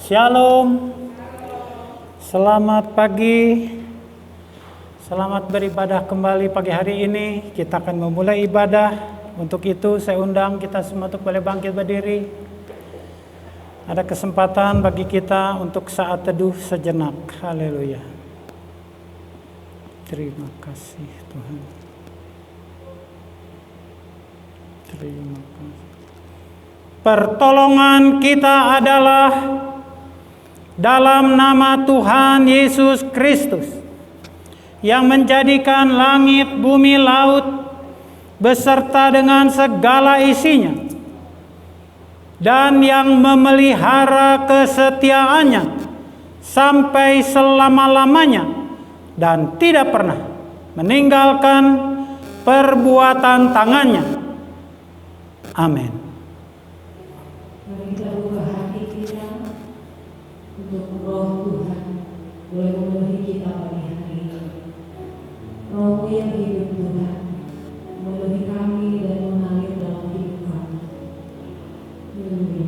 Shalom, selamat pagi, selamat beribadah kembali pagi hari ini. Kita akan memulai ibadah. Untuk itu saya undang kita semua untuk boleh bangkit berdiri. Ada kesempatan bagi kita untuk saat teduh sejenak. Haleluya. Terima kasih Tuhan. Terima kasih. Pertolongan kita adalah dalam nama Tuhan Yesus Kristus yang menjadikan langit, bumi, laut beserta dengan segala isinya, dan yang memelihara kesetiaannya sampai selama-lamanya dan tidak pernah meninggalkan perbuatan tangannya. Amin. Roh Tuhan boleh memenuhi kita pagi hari ini. Roh yang hidup Tuhan memenuhi kami dan mengalir dalam hidup kami. Haleluya.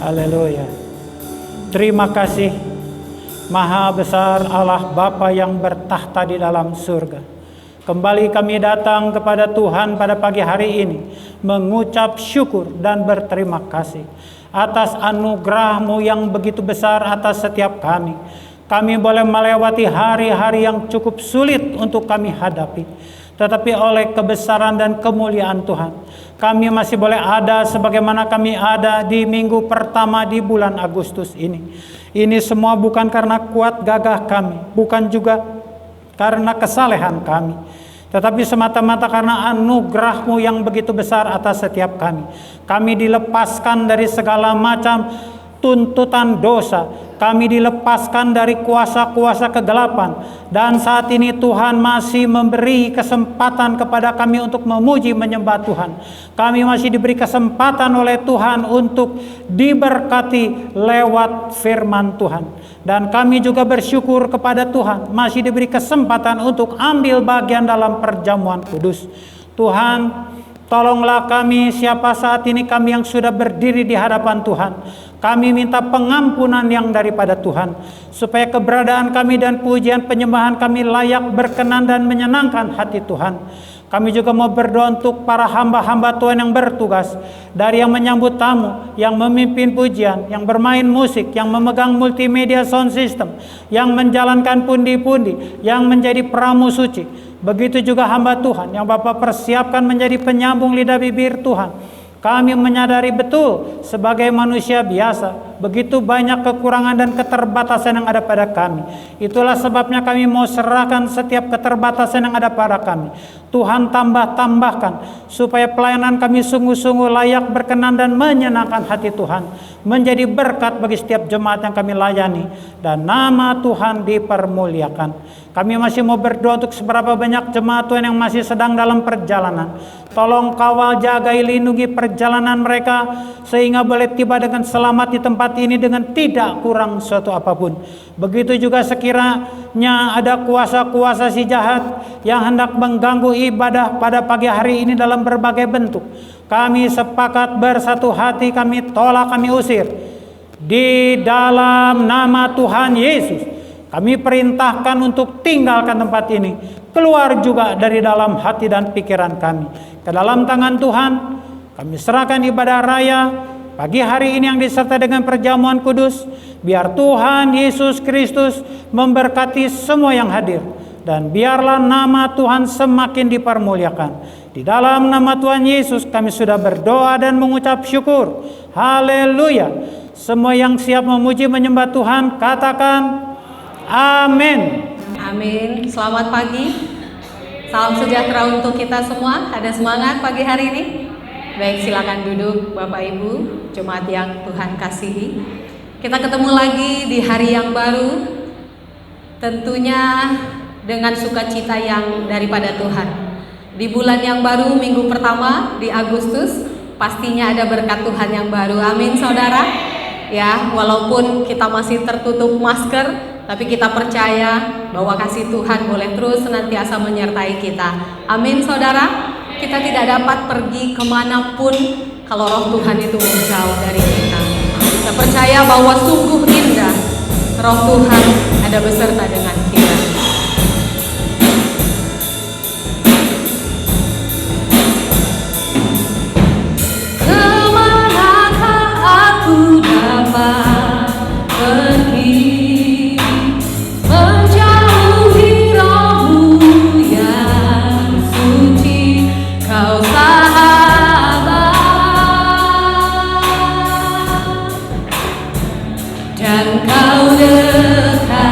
Haleluya. Terima kasih Maha besar Allah Bapa yang bertahta di dalam surga. Kembali kami datang kepada Tuhan pada pagi hari ini, mengucap syukur dan berterima kasih atas anugerah-Mu yang begitu besar atas setiap kami. Kami boleh melewati hari-hari yang cukup sulit untuk kami hadapi. Tetapi oleh kebesaran dan kemuliaan Tuhan, kami masih boleh ada sebagaimana kami ada di minggu pertama di bulan Agustus ini. Ini semua bukan karena kuat gagah kami, bukan juga karena kesalehan kami, tetapi semata-mata karena anugerah-Mu yang begitu besar atas setiap kami. Kami dilepaskan dari segala macam tuntutan dosa. Kami dilepaskan dari kuasa-kuasa kegelapan. Dan saat ini Tuhan masih memberi kesempatan kepada kami untuk memuji menyembah Tuhan. Kami masih diberi kesempatan oleh Tuhan untuk diberkati lewat firman Tuhan. Dan kami juga bersyukur kepada Tuhan masih diberi kesempatan untuk ambil bagian dalam perjamuan kudus. Tuhan, tolonglah kami siapa saat ini kami yang sudah berdiri di hadapan Tuhan. Kami minta pengampunan yang daripada Tuhan, supaya keberadaan kami dan pujian penyembahan kami layak, berkenan dan menyenangkan hati Tuhan. Kami juga mau berdoa untuk para hamba-hamba Tuhan yang bertugas, dari yang menyambut tamu, yang memimpin pujian, yang bermain musik, yang memegang multimedia sound system, yang menjalankan pundi-pundi, yang menjadi pramu suci. Begitu juga hamba Tuhan yang Bapak persiapkan menjadi penyambung lidah bibir Tuhan. Kami menyadari betul sebagai manusia biasa, begitu banyak kekurangan dan keterbatasan yang ada pada kami. Itulah sebabnya kami mau serahkan setiap keterbatasan yang ada pada kami. Tuhan tambahkan supaya pelayanan kami sungguh-sungguh layak, berkenan dan menyenangkan hati Tuhan. Menjadi berkat bagi setiap jemaat yang kami layani. Dan nama Tuhan dipermuliakan. Kami masih mau berdoa untuk seberapa banyak jemaat Tuhan yang masih sedang dalam perjalanan. Tolong kawal, jagai, lindungi perjalanan mereka sehingga boleh tiba dengan selamat di tempat ini dengan tidak kurang suatu apapun. Begitu juga sekiranya ada kuasa-kuasa si jahat yang hendak mengganggu ibadah pada pagi hari ini dalam berbagai bentuk. Kami sepakat bersatu hati, kami tolak, kami usir. Di dalam nama Tuhan Yesus. Kami perintahkan untuk tinggalkan tempat ini. Keluar juga dari dalam hati dan pikiran kami. Ke dalam tangan Tuhan, kami serahkan ibadah raya pagi hari ini yang disertai dengan perjamuan kudus. Biar Tuhan Yesus Kristus memberkati semua yang hadir. Dan biarlah nama Tuhan semakin dipermuliakan. Di dalam nama Tuhan Yesus kami sudah berdoa dan mengucap syukur. Haleluya. Semua yang siap memuji menyembah Tuhan, katakan amin. Amin. Selamat pagi. Salam sejahtera untuk kita semua. Ada semangat pagi hari ini? Baik, silakan duduk Bapak Ibu, jemaat yang Tuhan kasihi. Kita ketemu lagi di hari yang baru. Tentunya dengan sukacita yang daripada Tuhan. Di bulan yang baru, minggu pertama di Agustus, pastinya ada berkat Tuhan yang baru. Amin, saudara. Ya, walaupun kita masih tertutup masker, tapi kita percaya bahwa kasih Tuhan boleh terus senantiasa menyertai kita. Amin, saudara. Kita tidak dapat pergi kemanapun kalau roh Tuhan itu menjauh dari kita. Kita percaya bahwa sungguh indah roh Tuhan ada beserta dengan kita. Kemanakah aku dapat pergi? Dan kau dekat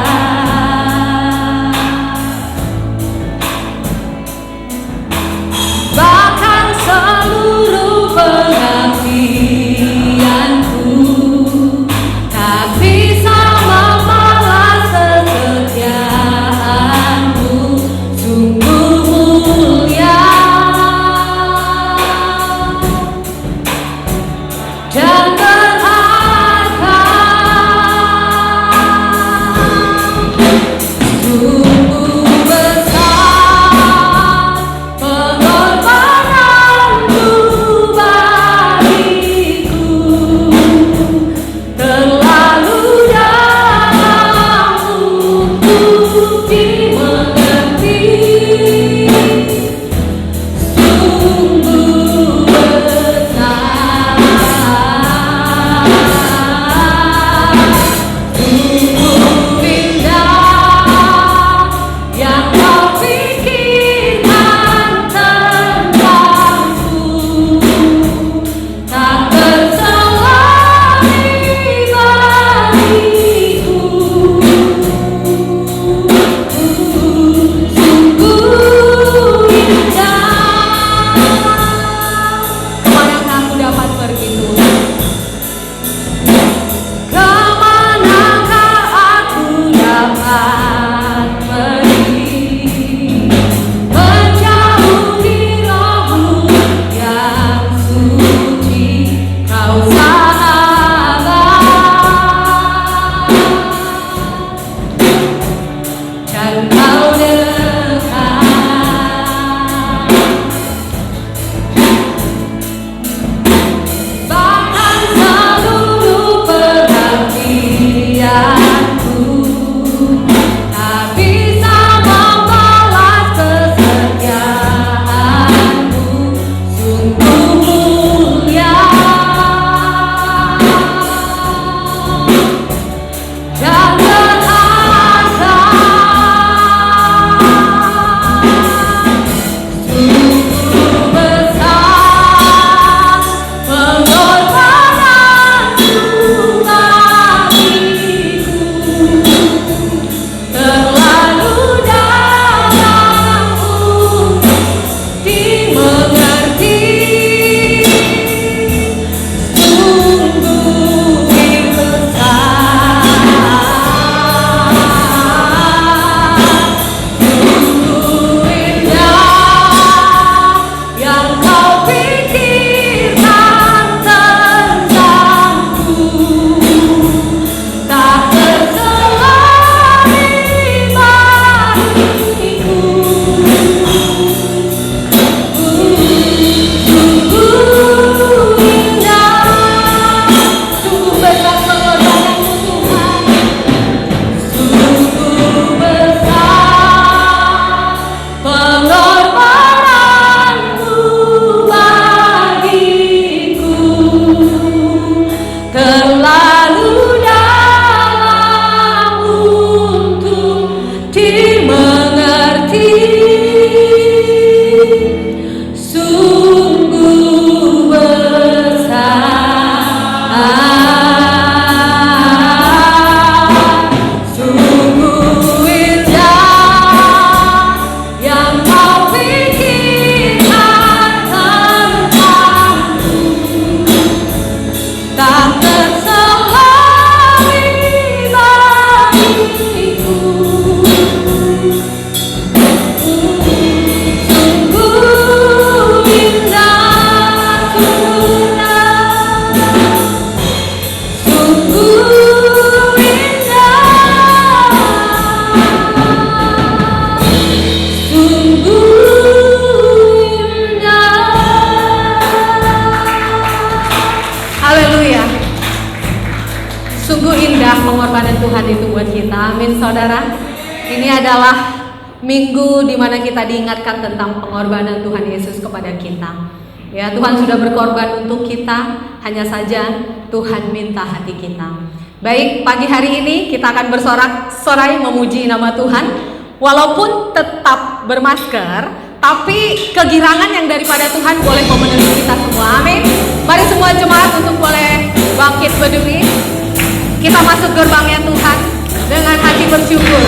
Haleluya. Sungguh indah pengorbanan Tuhan itu buat kita. Amin saudara. Ini adalah minggu di mana kita diingatkan tentang pengorbanan Tuhan Yesus kepada kita. Ya, Tuhan sudah berkorban untuk kita, hanya saja Tuhan minta hati kita. Baik, pagi hari ini kita akan bersorak-sorai memuji nama Tuhan. Walaupun tetap bermasker, tapi kegirangan yang daripada Tuhan boleh memenuhi kita semua. Amin. Mari semua jemaat untuk boleh bangkit berdiri. Kita masuk gerbangnya Tuhan dengan hati bersyukur.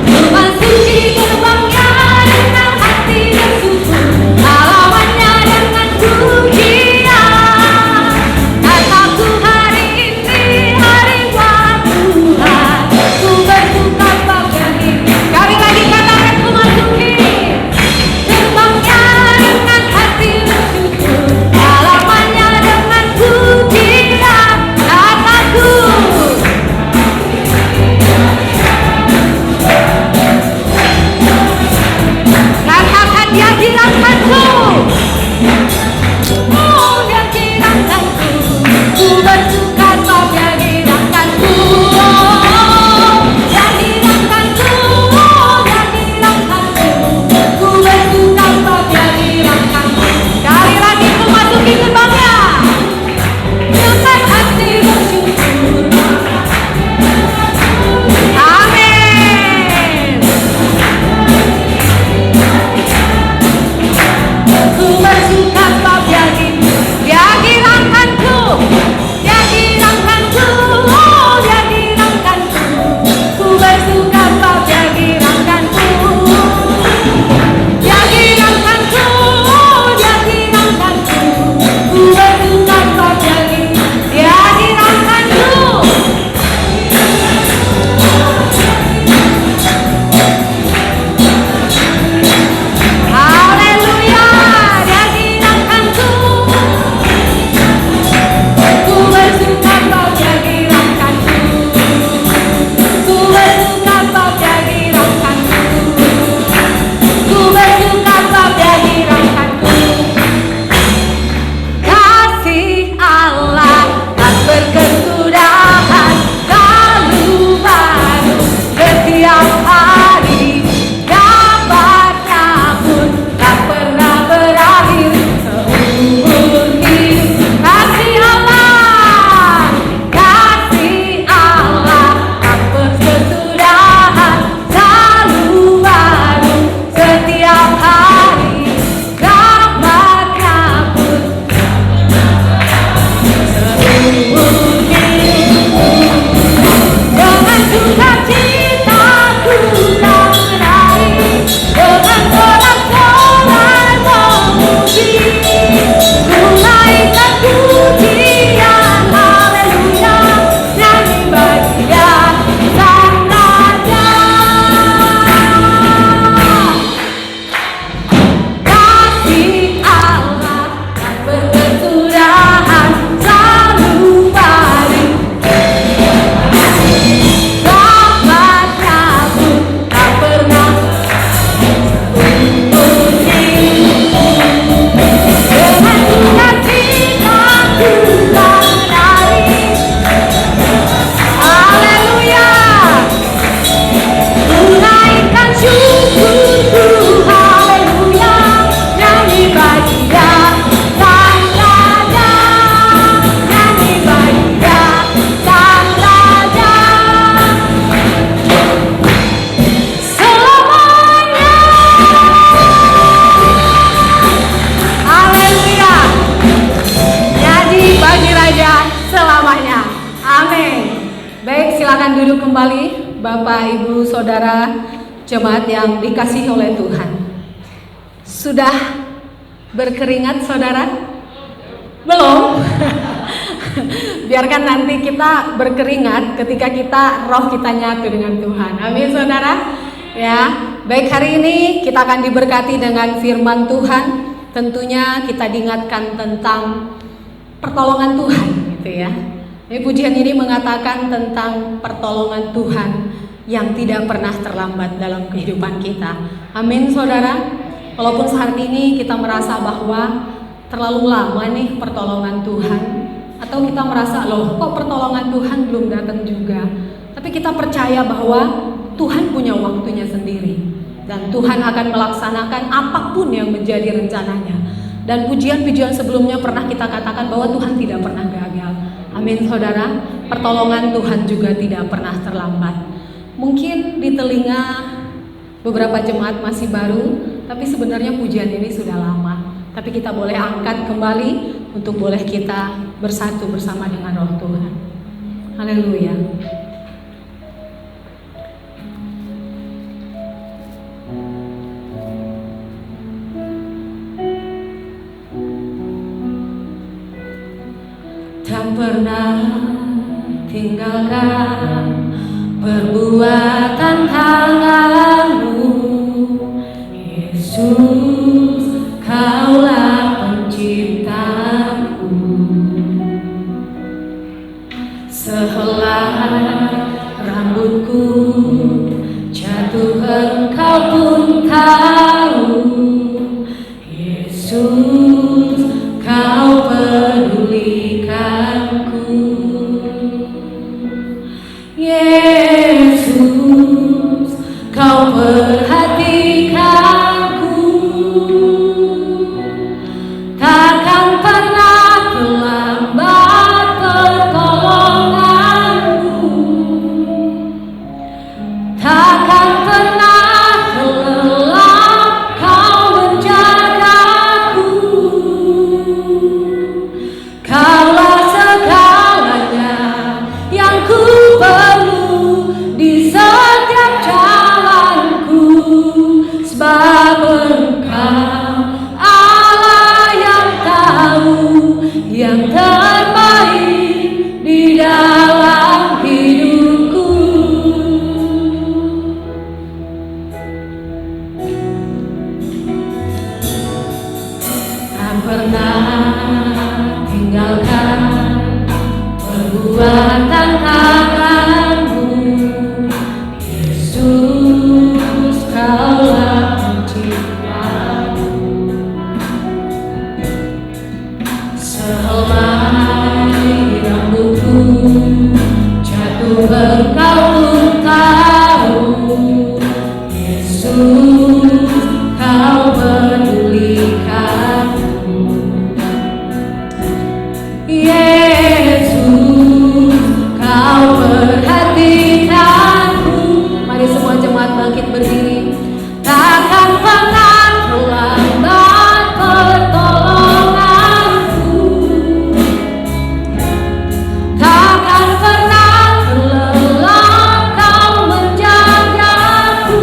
Memasuki gerbangnya dengan hati bersyukur, halamannya dengan pujian. Kataku hari ini hari buat Tuhan, ku bersuka bagi. Kali lagi katakan memasuki gerbangnya dengan hati bersyukur, halamannya dengan pujian. Kataku katakan dia hilangkanku. Oh, dia hilangkanku. Ku bersuka sebab dia hilangkanku. Oh, dia hilangkanku. Oh, dia hilangkanku. Ku bersuka sebab dia hilangkanku. Kali lagi ku masuki gerbangnya dengan hati bersyukur. Amin. Ku bersuka sebab dia hilangkanku. Dia hilangkanku. Oh, dia hilangkanku. Ku bersuka sebab dia hilangkanku. Dia hilangkanku. Oh, dia hilangkanku. Ku bersuka sebab dia hilangkanku. Haleluya, dia hilangkanku. Ku bersuka sebab dia hilangkanku. Ku bersuka sebab dia hilangkanku. Ku bersuka sebab dia hilangkanku. Kasih Allah tak berkesudahan, selalu baru setiap hari. Dapatnya pun tak pernah berakhir seumur hidup. Kasih Allah tak berkesudahan, selalu baru setiap hari. Dapatnya pun seumur hidup. Dengan sukacita ku tak menari, dengan sorak-sorai memuji, menaikkan pujian, haleluya, nyanyi bagi Dia Sang Raja. Kasih Allah tak berkesudahan, selalu baru. Dapatnya pun tak pernah seumur hidup. Dengan sukacita ku tak menari, haleluya, menaikkan syukurku, haleluya, nyanyi bagi Dia Sang Raja, nyanyi bagi Dia Sang Raja. Selamanya, haleluya, nyanyi bagi Raja selamanya. Amin. Baik, silakan duduk kembali Bapak, Ibu, Saudara, jemaat yang dikasihi oleh Tuhan. Sudah berkeringat saudara? Belum? Biarkan nanti kita berkeringat ketika roh kita nyatu dengan Tuhan. Amin saudara. Ya, baik, hari ini kita akan diberkati dengan firman Tuhan. Tentunya kita diingatkan tentang pertolongan Tuhan, gitu ya. Pujian ini mengatakan tentang pertolongan Tuhan yang tidak pernah terlambat dalam kehidupan kita. Amin saudara. Walaupun saat ini kita merasa bahwa terlalu lama nih pertolongan Tuhan, atau kita merasa loh kok pertolongan Tuhan belum datang juga, tapi kita percaya bahwa Tuhan punya waktunya sendiri dan Tuhan akan melaksanakan apapun yang menjadi rencananya. Dan pujian-pujian sebelumnya pernah kita katakan bahwa Tuhan tidak pernah gagal. Amin saudara. Pertolongan Tuhan juga tidak pernah terlambat. Mungkin di telinga beberapa jemaat masih baru, tapi sebenarnya pujian ini sudah lama. Tapi kita boleh angkat kembali untuk boleh kita bersatu bersama dengan Roh Tuhan. Haleluya. Tak pernah tinggalkan perbuatan tanganmu, Yesus, Kaulah penciptaku. Sehelai rambutku jatuh, Engkau pun tahu, Yesus, Kau pedulikanku. Yesus, Kau perhatikanku. Takkan pernah terlambat pertolonganmu. Takkan pernah terlelap Kau menjagaku. Kaulah segalanya yang ku perlu di setiap jalanku, sebab Engkau Allah yang tahu yang terbaik di dalam hidupku. Tak pernah tinggalkan perbuatan tanganmu, Yesus, Kaulah penciptaku. Sehelai rambutku jatuh, Engkau pun tahu, Yesus, Kau pedulikanku. Yesus, Kau perhatikanku. Mari semua jemaat bangkit berdiri. Takkan pernah terlambat pertolonganku. Takkan pernah terlelap Kau menjagaku.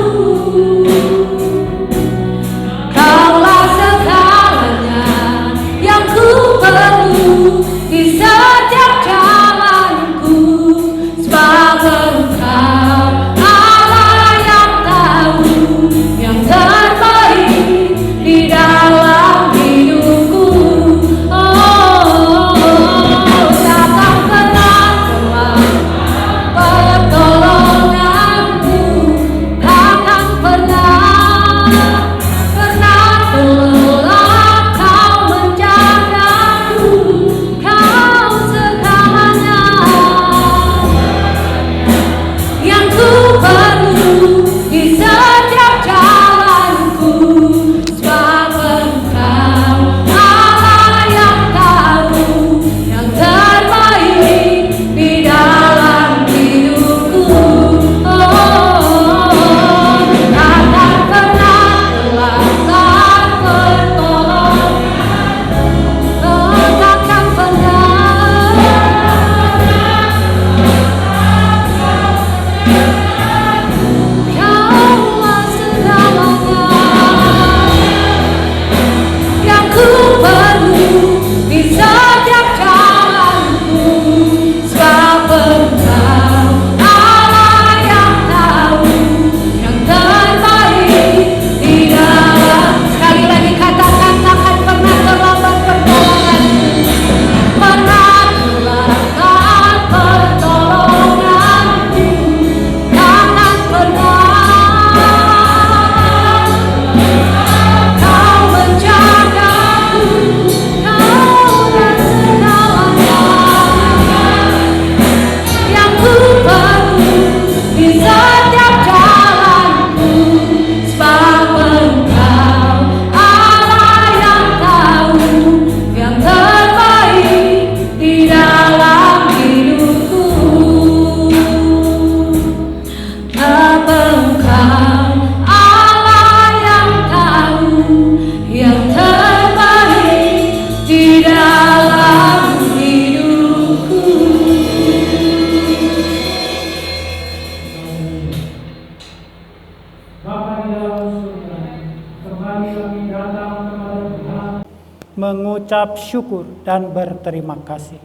mengucap syukur dan berterima kasih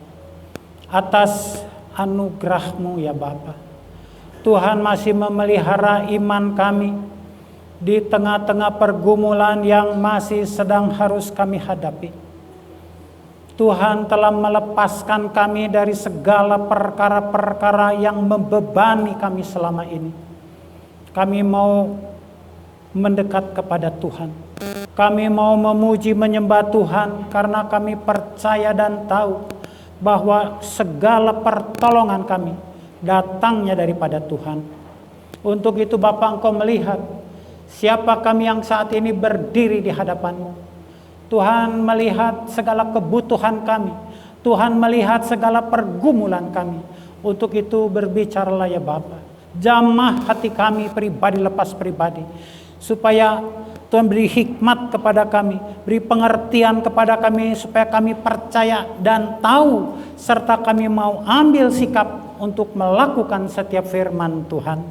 atas anugerah-Mu ya Bapa. Tuhan masih memelihara iman kami di tengah-tengah pergumulan yang masih sedang harus kami hadapi. Tuhan telah melepaskan kami dari segala perkara-perkara yang membebani kami selama ini. Kami mau mendekat kepada Tuhan. Kami mau memuji menyembah Tuhan karena kami percaya dan tahu bahwa segala pertolongan kami datangnya daripada Tuhan. Untuk itu Bapa, Engkau melihat siapa kami yang saat ini berdiri di hadapan-Mu. Tuhan melihat segala kebutuhan kami. Tuhan melihat segala pergumulan kami. Untuk itu berbicaralah ya Bapa. Jamah hati kami pribadi lepas pribadi. Supaya Tuhan beri hikmat kepada kami, beri pengertian kepada kami supaya kami percaya dan tahu serta kami mau ambil sikap untuk melakukan setiap firman Tuhan.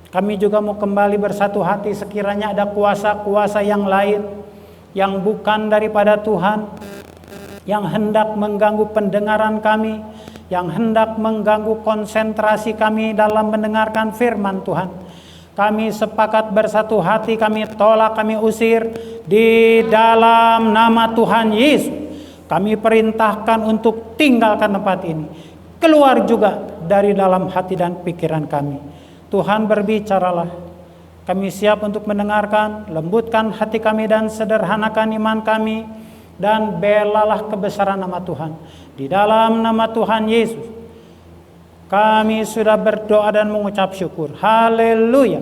Kami juga mau kembali bersatu hati sekiranya ada kuasa-kuasa yang lain yang bukan daripada Tuhan, yang hendak mengganggu pendengaran kami, yang hendak mengganggu konsentrasi kami dalam mendengarkan firman Tuhan. Kami sepakat bersatu hati, kami tolak, kami usir di dalam nama Tuhan Yesus. Kami perintahkan untuk tinggalkan tempat ini. Keluar juga dari dalam hati dan pikiran kami. Tuhan berbicaralah. Kami siap untuk mendengarkan, lembutkan hati kami dan sederhanakan iman kami. Dan belalah kebesaran nama Tuhan. Di dalam nama Tuhan Yesus kami sudah berdoa dan mengucap syukur. Haleluya.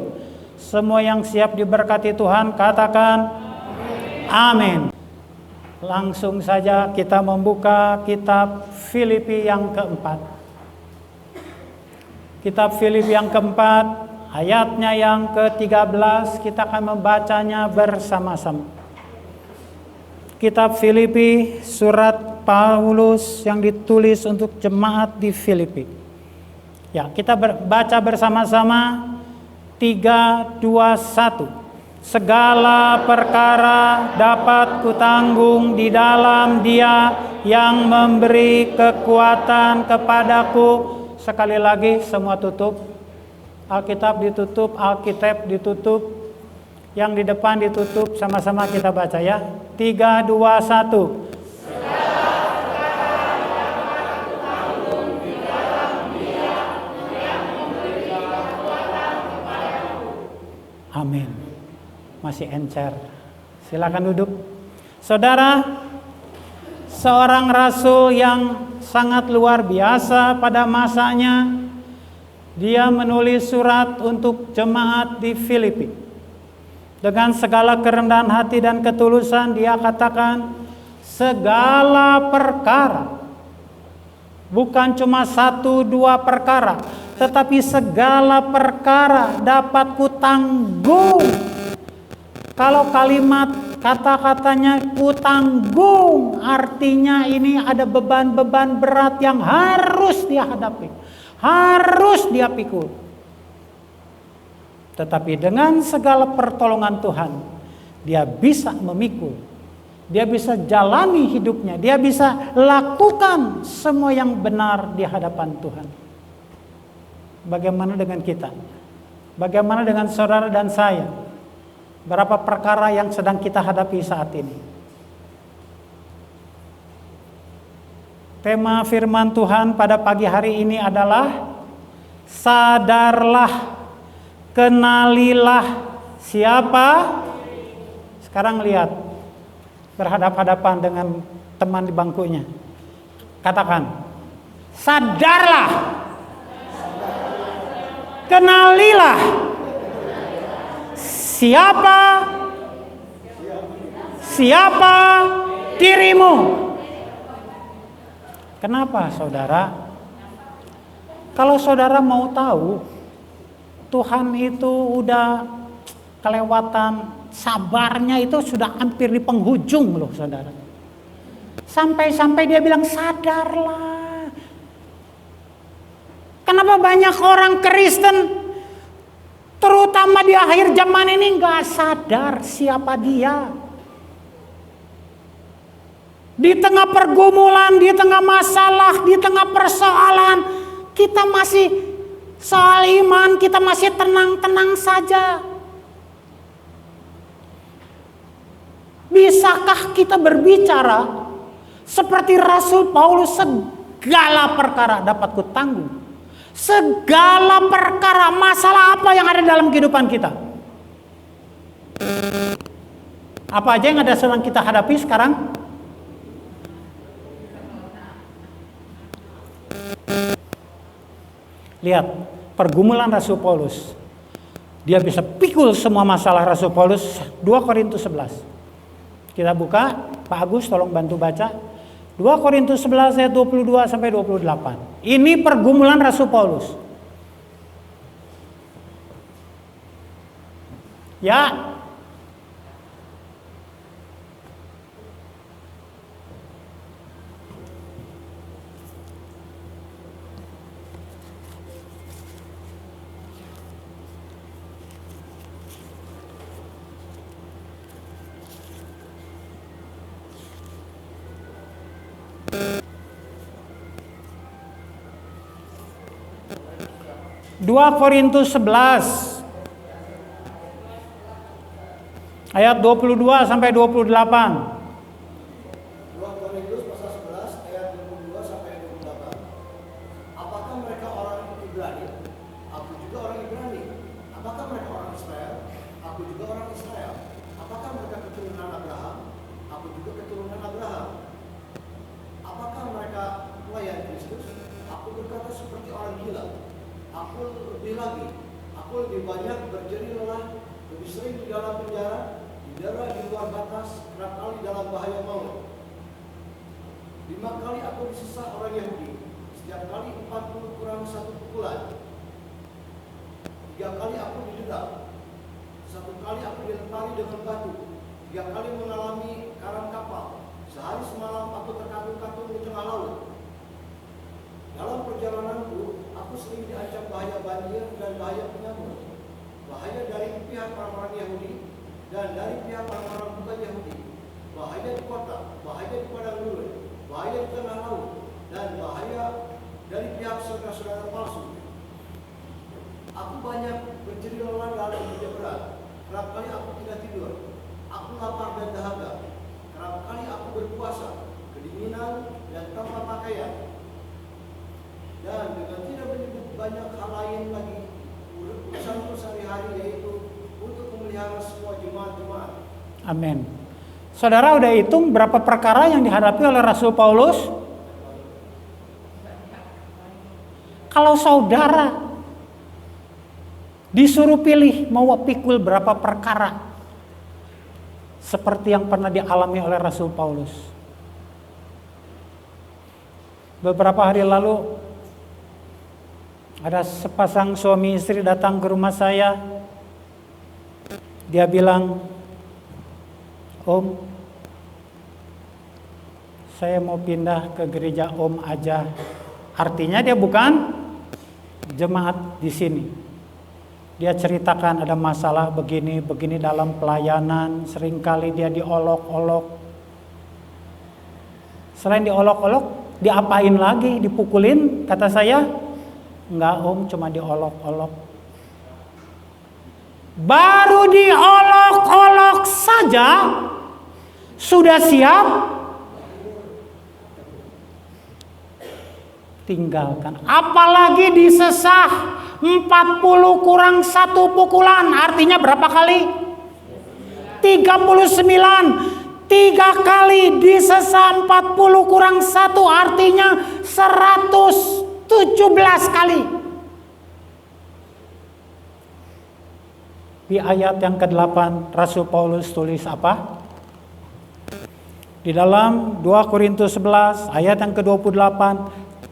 Semua yang siap diberkati Tuhan katakan amin. Langsung saja kita membuka kitab Filipi yang keempat. Kitab Filipi yang keempat, ayatnya yang ke-13, kita akan membacanya bersama-sama. Kitab Filipi, surat Paulus yang ditulis untuk jemaat di Filipi. Ya, kita baca bersama-sama 3, 2, 1. Segala perkara dapat kutanggung di dalam Dia yang memberi kekuatan kepadaku. Sekali lagi semua tutup. Alkitab ditutup, Alkitab ditutup. Yang di depan ditutup, sama-sama kita baca ya. 3, 2, 1. Amin. Masih encer. Silakan duduk. Saudara, seorang rasul yang sangat luar biasa pada masanya, dia menulis surat untuk jemaat di Filipi. Dengan segala kerendahan hati dan ketulusan dia katakan, segala perkara. Bukan cuma 1-2 perkara, tetapi segala perkara dapat kutanggung. Kalau kalimat kata-katanya kutanggung, artinya ini ada beban-beban berat yang harus dia hadapi, harus dia pikul. Tetapi dengan segala pertolongan Tuhan, dia bisa memikul, dia bisa jalani hidupnya, dia bisa lakukan semua yang benar di hadapan Tuhan. Bagaimana dengan kita? Bagaimana dengan saudara dan saya? Berapa perkara yang sedang kita hadapi saat ini? Tema firman Tuhan pada pagi hari ini adalah sadarlah, kenalilah siapa. Sekarang lihat, berhadap-hadapan dengan teman di bangkunya. Katakan, sadarlah, kenalilah siapa dirimu. Kenapa saudara? Kalau saudara mau tahu, Tuhan itu udah kelewatan, sabarnya itu sudah hampir di penghujung loh saudara. Sampai-sampai dia bilang sadarlah. Kenapa banyak orang Kristen, terutama di akhir zaman ini, gak sadar siapa dia? Di tengah pergumulan, di tengah masalah, di tengah persoalan, kita masih soal iman, kita masih tenang-tenang saja. Bisakah kita berbicara seperti Rasul Paulus, segala perkara dapat kutanggung? Segala perkara, masalah apa yang ada dalam kehidupan kita? Apa aja yang ada sedang kita hadapi sekarang? Lihat pergumulan Rasul Paulus. Dia bisa pikul semua masalah Rasul Paulus. 2 Korintus 11. Kita buka, Pak Agus tolong bantu baca. 2 Korintus 11 ayat 22 sampai 28. Ini pergumulan Rasul Paulus. Ya. Dua Korintus 11 ayat 22 sampai 28. 2 Korintus pasal 11 ayat 22 sampai 28. Apakah mereka orang Ibrani? Aku juga orang Ibrani. Apakah mereka orang Israel? Aku juga orang Israel. Apakah mereka keturunan Abraham? Aku juga keturunan Abraham. Apakah mereka pelayan Kristus? Aku berkata seperti orang gila. Aku lebih lagi, aku lebih banyak berjerih lelah, lebih sering di dalam penjara, didera di luar batas, kerap kali dalam bahaya maut. 5 kali aku disesat orang Yahudi, setiap kali 40 kurang 1 pukulan. 3 kali aku didera, 1 kali aku dilempari dengan batu, 3 kali mengalami karam kapal, sehari semalam aku terkatung-katung di tengah laut. Dalam perjalananku, aku sering diancam bahaya banjir dan bahaya penyamut, bahaya dari pihak orang-orang Yahudi dan dari pihak orang-orang bukan Yahudi, bahaya di kota, bahaya di padang gurun, bahaya di tengah laut, dan bahaya dari pihak saudara-saudara palsu. Aku banyak berjerih lelah dalam kerja berat, kerap kali aku tidak tidur, aku lapar dan dahaga, kerap kali aku berpuasa, kedinginan dan tanpa pakaian. Dan dengan tidak menyebut banyak hal lain lagi, urusanku sehari-hari yaitu untuk memelihara semua jemaat-jemaat. Amin. Saudara udah hitung berapa perkara yang dihadapi oleh Rasul Paulus? Kalau saudara disuruh pilih mau pikul berapa perkara seperti yang pernah dialami oleh Rasul Paulus. Beberapa hari lalu ada sepasang suami istri datang ke rumah saya. Dia bilang, "Om, saya mau pindah ke gereja Om aja." Artinya dia bukan jemaat di sini. Dia ceritakan ada masalah begini dalam pelayanan, seringkali dia diolok-olok. Selain diolok-olok, diapain lagi? Dipukulin? Kata saya, enggak Om, cuma diolok-olok. Baru diolok-olok saja sudah siap tinggalkan. Apalagi disesah 40 kurang 1 pukulan, artinya berapa kali? 39. 3 kali disesah 40 kurang 1, artinya 117 kali. Di ayat yang ke-8 Rasul Paulus tulis apa? Di dalam 2 Korintus 11 ayat yang ke-28,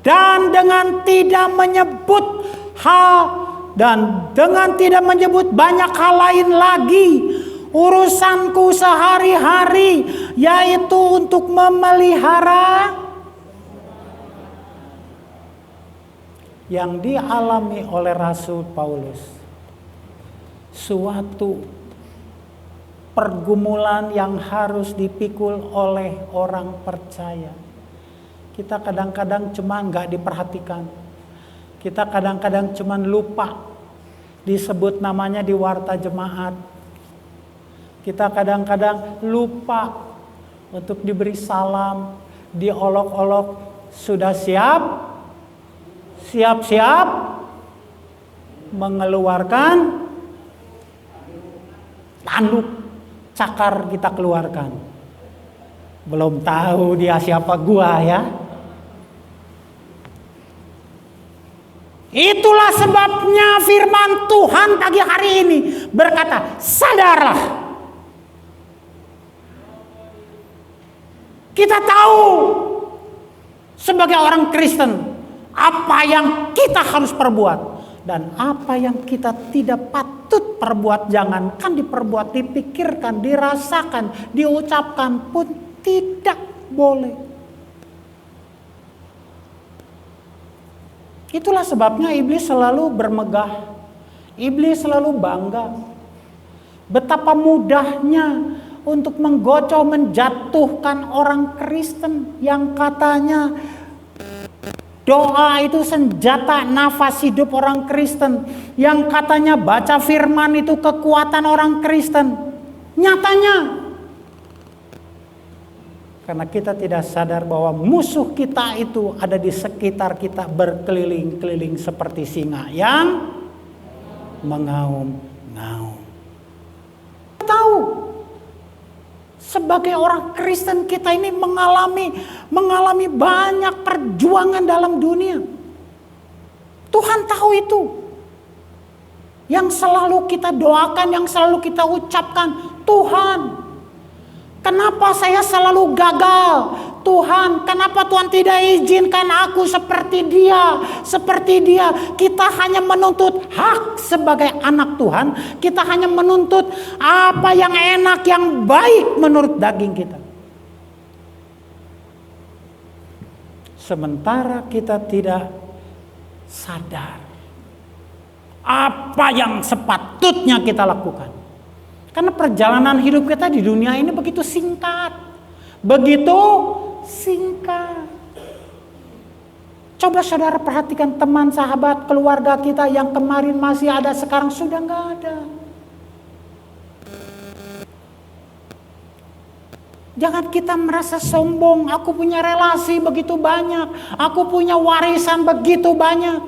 dan dengan tidak menyebut hal dan dengan tidak menyebut banyak hal lain lagi, urusanku sehari-hari yaitu untuk memelihara. Yang dialami oleh Rasul Paulus suatu pergumulan yang harus dipikul oleh orang percaya. Kita kadang-kadang cuma nggak diperhatikan. Kita kadang-kadang cuma lupa disebut namanya di warta jemaat. Kita kadang-kadang lupa untuk diberi salam, diolok-olok. Sudah siap? Siap-siap mengeluarkan tanduk cakar kita keluarkan. Belum tahu dia siapa gua ya. Itulah sebabnya firman Tuhan pagi hari ini berkata, sadarlah. Kita tahu sebagai orang Kristen apa yang kita harus perbuat. Dan apa yang kita tidak patut perbuat, jangankan diperbuat, dipikirkan, dirasakan, diucapkan pun tidak boleh. Itulah sebabnya iblis selalu bermegah. Iblis selalu bangga. Betapa mudahnya untuk menggocok, menjatuhkan orang Kristen yang katanya doa itu senjata nafas hidup orang Kristen. Yang katanya baca firman itu kekuatan orang Kristen. Nyatanya, karena kita tidak sadar bahwa musuh kita itu ada di sekitar kita, berkeliling-keliling seperti singa yang mengaum-ngaum. Tahu, sebagai orang Kristen kita ini mengalami banyak perjuangan dalam dunia. Tuhan tahu itu. Yang selalu kita doakan, yang selalu kita ucapkan, Tuhan, kenapa saya selalu gagal? Tuhan, kenapa Tuhan tidak izinkan aku seperti dia, seperti dia? Kita hanya menuntut hak sebagai anak Tuhan. Kita hanya menuntut apa yang enak, yang baik menurut daging kita. Sementara kita tidak sadar apa yang sepatutnya kita lakukan. Karena perjalanan hidup kita di dunia ini begitu singkat. Begitu singkat. Coba saudara perhatikan teman, sahabat, keluarga kita yang kemarin masih ada, sekarang sudah nggak ada. Jangan kita merasa sombong, aku punya relasi begitu banyak, aku punya warisan begitu banyak.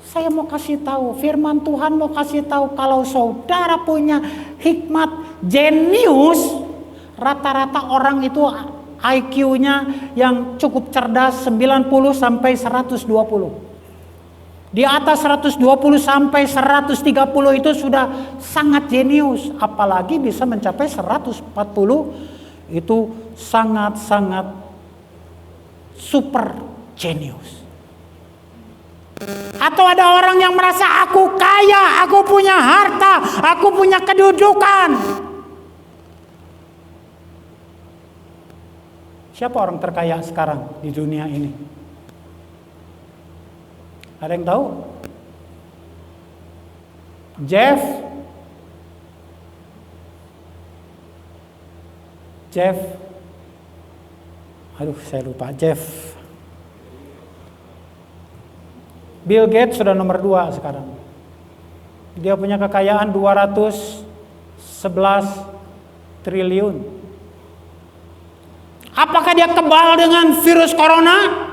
Saya mau kasih tahu, firman Tuhan mau kasih tahu, kalau saudara punya hikmat jenius, rata-rata orang itu IQ-nya yang cukup cerdas 90 sampai 120. Di atas 120 sampai 130 itu sudah sangat jenius, apalagi bisa mencapai 140 itu sangat-sangat super jenius. Atau ada orang yang merasa aku kaya, aku punya harta, aku punya kedudukan. Siapa orang terkaya sekarang di dunia ini? Ada yang tahu? Jeff, aduh saya lupa, Bill Gates sudah nomor 2 sekarang. Dia punya kekayaan 211 triliun. Apakah dia kebal dengan virus corona?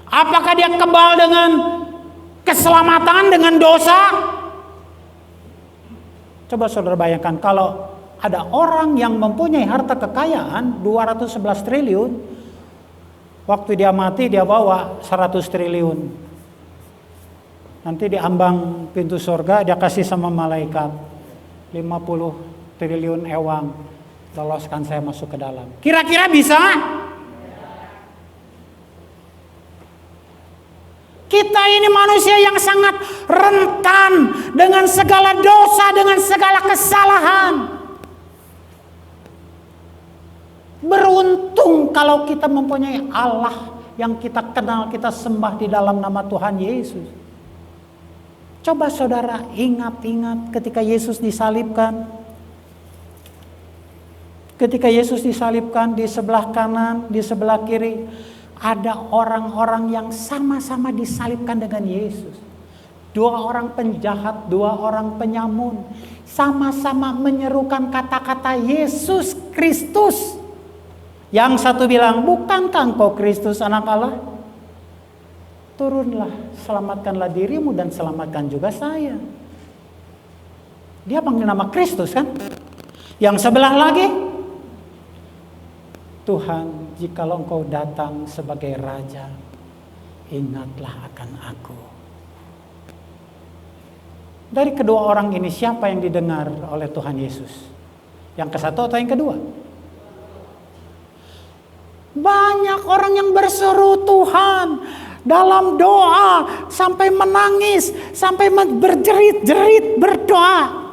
Apakah dia kebal dengan keselamatan, dengan dosa? Coba saudara bayangkan kalau ada orang yang mempunyai harta kekayaan 211 triliun, waktu dia mati dia bawa 100 triliun. Nanti di ambang pintu surga dia kasih sama malaikat 50 triliun ewang, loloskan saya masuk ke dalam. Kira-kira bisa? Kita ini manusia yang sangat rentan dengan segala dosa, dengan segala kesalahan. Beruntung kalau kita mempunyai Allah yang kita kenal, kita sembah di dalam nama Tuhan Yesus. Coba saudara ingat-ingat ketika Yesus disalibkan. Ketika Yesus disalibkan, di sebelah kanan, di sebelah kiri, ada orang-orang yang sama-sama disalibkan dengan Yesus. 2 orang penjahat, 2 orang penyamun, sama-sama menyerukan kata-kata Yesus Kristus. Yang satu bilang, bukankah engkau Kristus anak Allah? Turunlah, selamatkanlah dirimu dan selamatkan juga saya. Dia panggil nama Kristus kan? Yang sebelah lagi, Tuhan, jikalau engkau datang sebagai Raja, ingatlah akan aku. Dari kedua orang ini siapa yang didengar oleh Tuhan Yesus? Yang ke satu atau yang kedua? Banyak orang yang berseru Tuhan dalam doa, sampai menangis, sampai berjerit-jerit berdoa.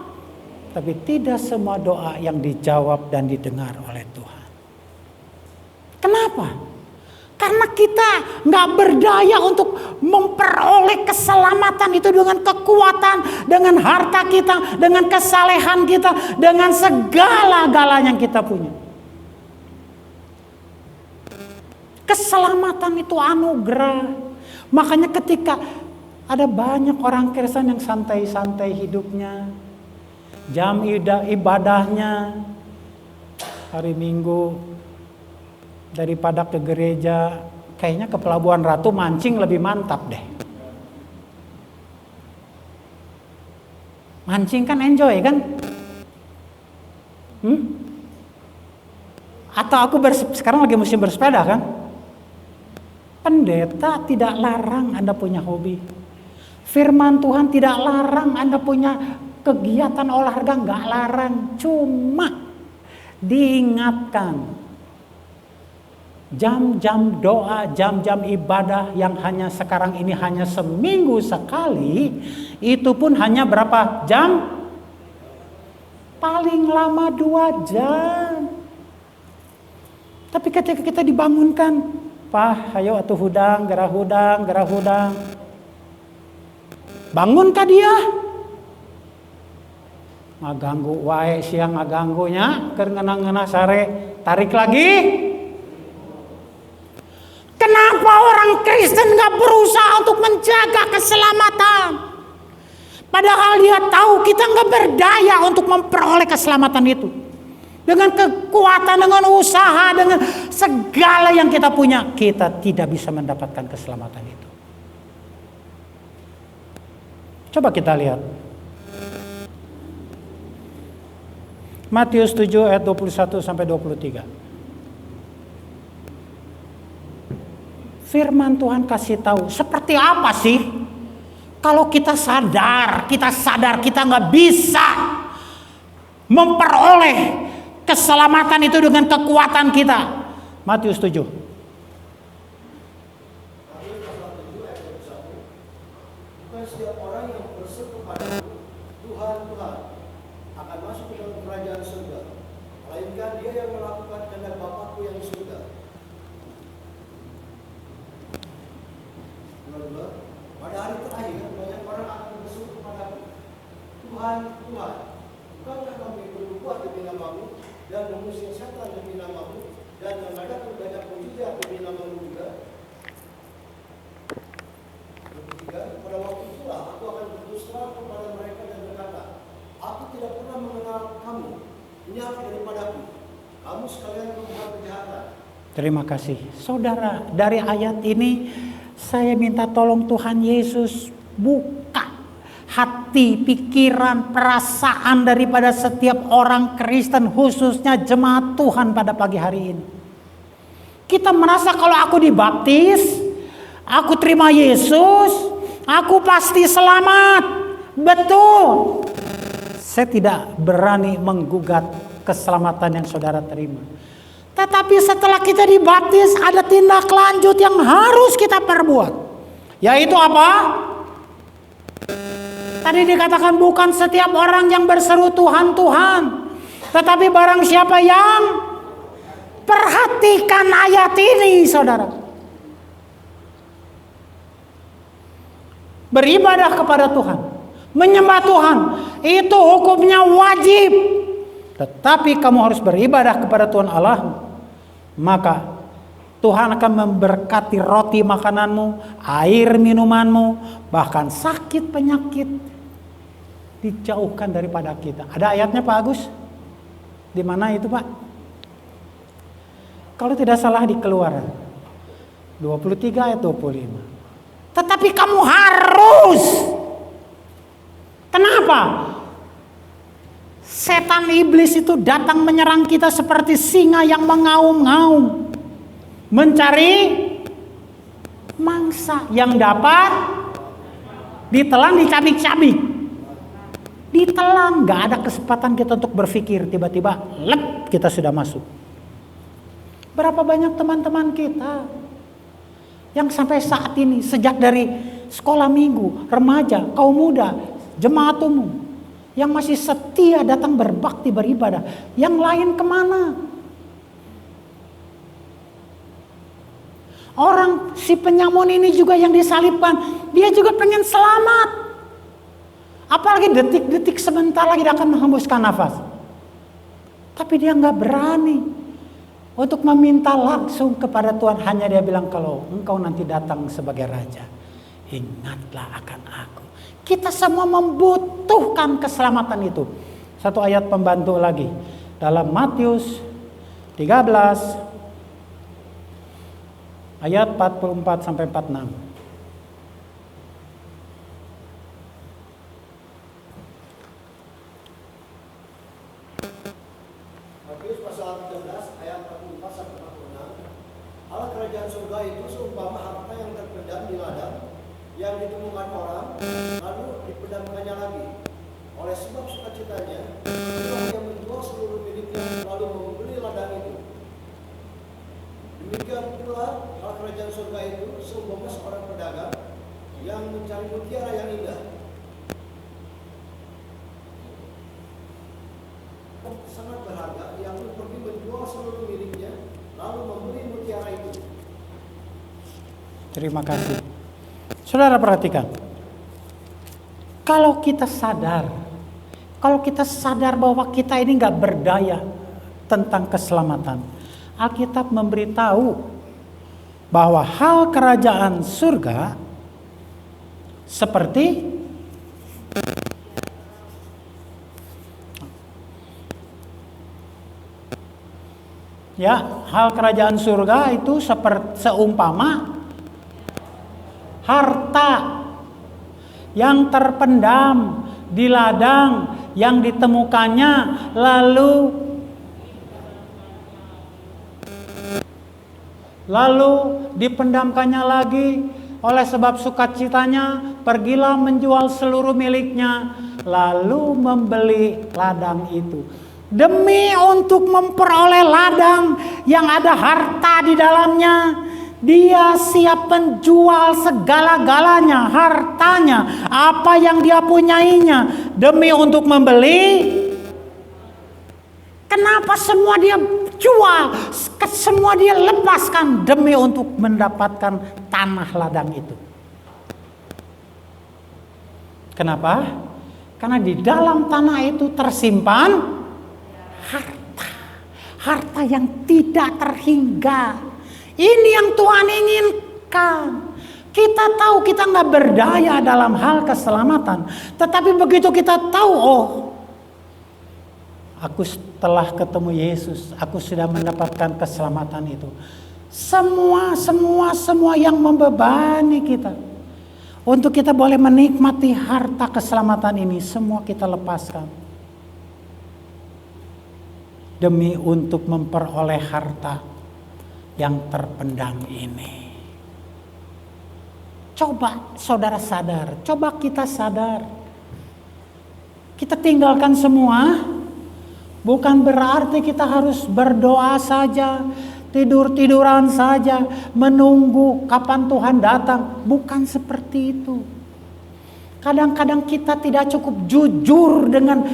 Tapi tidak semua doa yang dijawab dan didengar oleh Tuhan. Kenapa? Karena kita nggak berdaya untuk memperoleh keselamatan itu dengan kekuatan, dengan harta kita, dengan kesalehan kita, dengan segala-galanya yang kita punya. Keselamatan itu anugerah. Makanya ketika ada banyak orang Kristen yang santai-santai hidupnya, jam ibadahnya hari Minggu daripada ke gereja, kayaknya ke Pelabuhan Ratu mancing lebih mantap deh. Mancing kan enjoy kan? Atau aku sekarang lagi musim bersepeda kan? Pendeta tidak larang Anda punya hobi. Firman Tuhan tidak larang Anda punya kegiatan olahraga, nggak larang. Cuma diingatkan. Jam-jam doa, jam-jam ibadah yang hanya sekarang ini hanya seminggu sekali, itu pun hanya berapa jam? Paling lama 2 jam. Tapi ketika kita dibangunkan, Pak, ayo atuh hudang, gerah hudang. Bangunkah dia? Ngaganggu wae siang ngaganggunya, keur ngeunah-ngeunah sare, tarik lagi. Kenapa orang Kristen gak berusaha untuk menjaga keselamatan? Padahal dia tahu kita gak berdaya untuk memperoleh keselamatan itu. Dengan kekuatan, dengan usaha, dengan segala yang kita punya, kita tidak bisa mendapatkan keselamatan itu. Coba kita lihat. Matius 7 ayat 21 sampai 23. Firman Tuhan kasih tahu seperti apa sih kalau kita sadar kita nggak bisa memperoleh keselamatan itu dengan kekuatan kita. Matius 7. Bukan setiap orang yang berseru kepadaku, Tuhan, Tuhan, akan masuk ke dalam kerajaan surga, melainkan dia yang melakukan kehendak Bapa-Ku yang di surga. Pada hari terakhir, banyak orang akan berseru kepadaku, Tuhan, Tuhan, bukankah kami berbuat demi nama-Mu dan mengusir setan demi nama-Mu dan mengadakan banyak mujizat demi nama-Mu juga? Ketiga, pada waktu itulah aku akan berterus terang kepada mereka dan berkata, aku tidak pernah mengenal kamu, menyalip daripadaku, kamu sekalian membuat kejahatan. Terima kasih. Saudara, dari ayat ini saya minta tolong Tuhan Yesus buka hati, pikiran, perasaan daripada setiap orang Kristen, khususnya jemaat Tuhan pada pagi hari ini. Kita merasa kalau aku dibaptis, aku terima Yesus, aku pasti selamat. Betul. Saya tidak berani menggugat keselamatan yang saudara terima. Tetapi setelah kita dibaptis, ada tindak lanjut yang harus kita perbuat. Yaitu apa? Tadi dikatakan bukan setiap orang yang berseru Tuhan, Tuhan. Tetapi barang siapa yang perhatikan ayat ini, saudara. Beribadah kepada Tuhan. Menyembah Tuhan itu hukumnya wajib. Tetapi kamu harus beribadah kepada Tuhan Allah. Maka Tuhan akan memberkati roti makananmu, air minumanmu, bahkan sakit penyakit dijauhkan daripada kita. Ada ayatnya Pak Agus? Di mana itu Pak? Kalau tidak salah di Keluaran 23 ayat 25. Tetapi kamu harus. Kenapa? Setan iblis itu datang menyerang kita seperti singa yang mengaum-ngaum, mencari mangsa yang dapat ditelan, dicabik-cabik. Ditelan, gak ada kesempatan kita untuk berpikir, tiba-tiba lep kita sudah masuk. Berapa banyak teman-teman kita yang sampai saat ini, sejak dari sekolah minggu, remaja, kaum muda, jemaat umum, yang masih setia datang berbakti beribadah, yang lain kemana? Orang si penyamun ini juga yang disalibkan, dia juga pengen selamat. Apalagi detik-detik sebentar lagi dia akan menghembuskan nafas. Tapi dia nggak berani untuk meminta langsung kepada Tuhan. Hanya dia bilang, kalau engkau nanti datang sebagai raja, ingatlah akan aku. Kita semua membutuhkan keselamatan itu. Satu ayat pembantu lagi dalam Matius 13 ayat 44 sampai 46. Matius pasal 13 ayat 44 sampai 46. Allah kerajaan surga itu seumpama harta yang terpendam di ladang, yang ditemukan orang, lalu dipendamkannya lagi. Oleh sebab sukacitanya, dia menjual seluruh miliknya, lalu membeli ladang itu. Demikian pula hal kerajaan surga itu seumpama seorang pedagang yang mencari mutiara yang indah. Sangat berharga, yang pergi menjual seluruh miliknya, lalu membeli mutiara itu. Terima kasih. Saudara perhatikan, kalau kita sadar bahwa kita ini nggak berdaya tentang keselamatan, Alkitab memberitahu bahwa hal kerajaan surga seperti hal kerajaan surga itu seumpama harta yang terpendam di ladang, yang ditemukannya lalu dipendamkannya lagi. Oleh sebab sukacitanya, pergilah menjual seluruh miliknya, lalu membeli ladang itu. Demi untuk memperoleh ladang yang ada harta di dalamnya, dia siap menjual segala-galanya, hartanya, apa yang dia punyainya, demi untuk membeli. Kenapa semua dia jual, semua dia lepaskan demi untuk mendapatkan tanah ladang itu? Kenapa? Karena di dalam tanah itu tersimpan harta yang tidak terhingga. Ini yang Tuhan inginkan. Kita tahu kita nggak berdaya dalam hal keselamatan, tetapi begitu kita tahu, aku setelah ketemu Yesus, aku sudah mendapatkan keselamatan itu. Semua yang membebani kita, untuk kita boleh menikmati harta keselamatan ini, semua kita lepaskan demi untuk memperoleh harta yang terpendam ini. Coba saudara sadar, coba kita sadar. Kita tinggalkan semua, bukan berarti kita harus berdoa saja, tidur-tiduran saja, menunggu kapan Tuhan datang. Bukan seperti itu. Kadang-kadang kita tidak cukup jujur dengan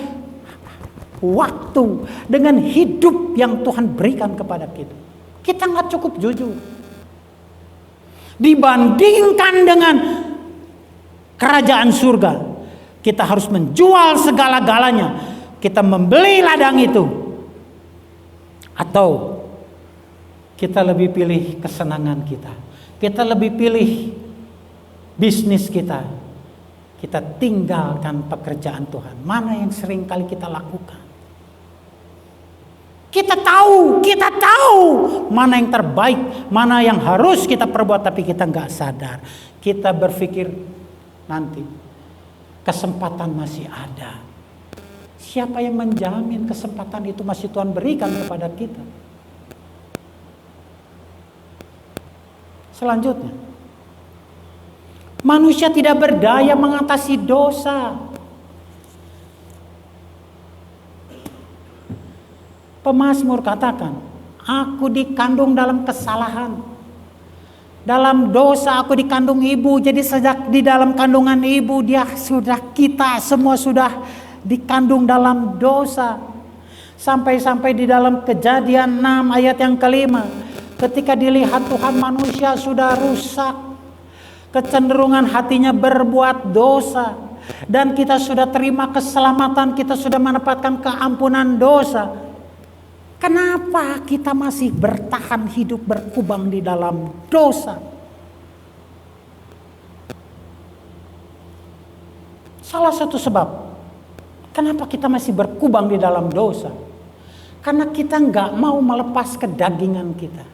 waktu, dengan hidup yang Tuhan berikan kepada kita. Kita nggak cukup jujur. Dibandingkan dengan kerajaan surga, Kita harus menjual segala-galanya. Kita membeli ladang itu. Atau kita lebih pilih kesenangan kita. Kita lebih pilih bisnis kita. Kita tinggalkan pekerjaan Tuhan. Mana yang sering kali kita lakukan? Kita tahu mana yang terbaik, mana yang harus kita perbuat, tapi kita nggak sadar. Kita berpikir nanti kesempatan masih ada. Siapa yang menjamin kesempatan itu masih Tuhan berikan kepada kita? Selanjutnya, manusia tidak berdaya mengatasi dosa. Pemazmur katakan, aku dikandung dalam kesalahan. Dalam dosa aku dikandung ibu. Jadi sejak di dalam kandungan ibu kita semua sudah dikandung dalam dosa. Sampai-sampai di dalam Kejadian 6 ayat yang kelima. Ketika dilihat Tuhan manusia sudah rusak. Kecenderungan hatinya berbuat dosa. Dan kita sudah terima keselamatan. Kita sudah mendapatkan keampunan dosa. Kenapa kita masih bertahan hidup berkubang di dalam dosa? Salah satu sebab kenapa kita masih berkubang di dalam dosa, karena kita nggak mau melepas kedagingan kita.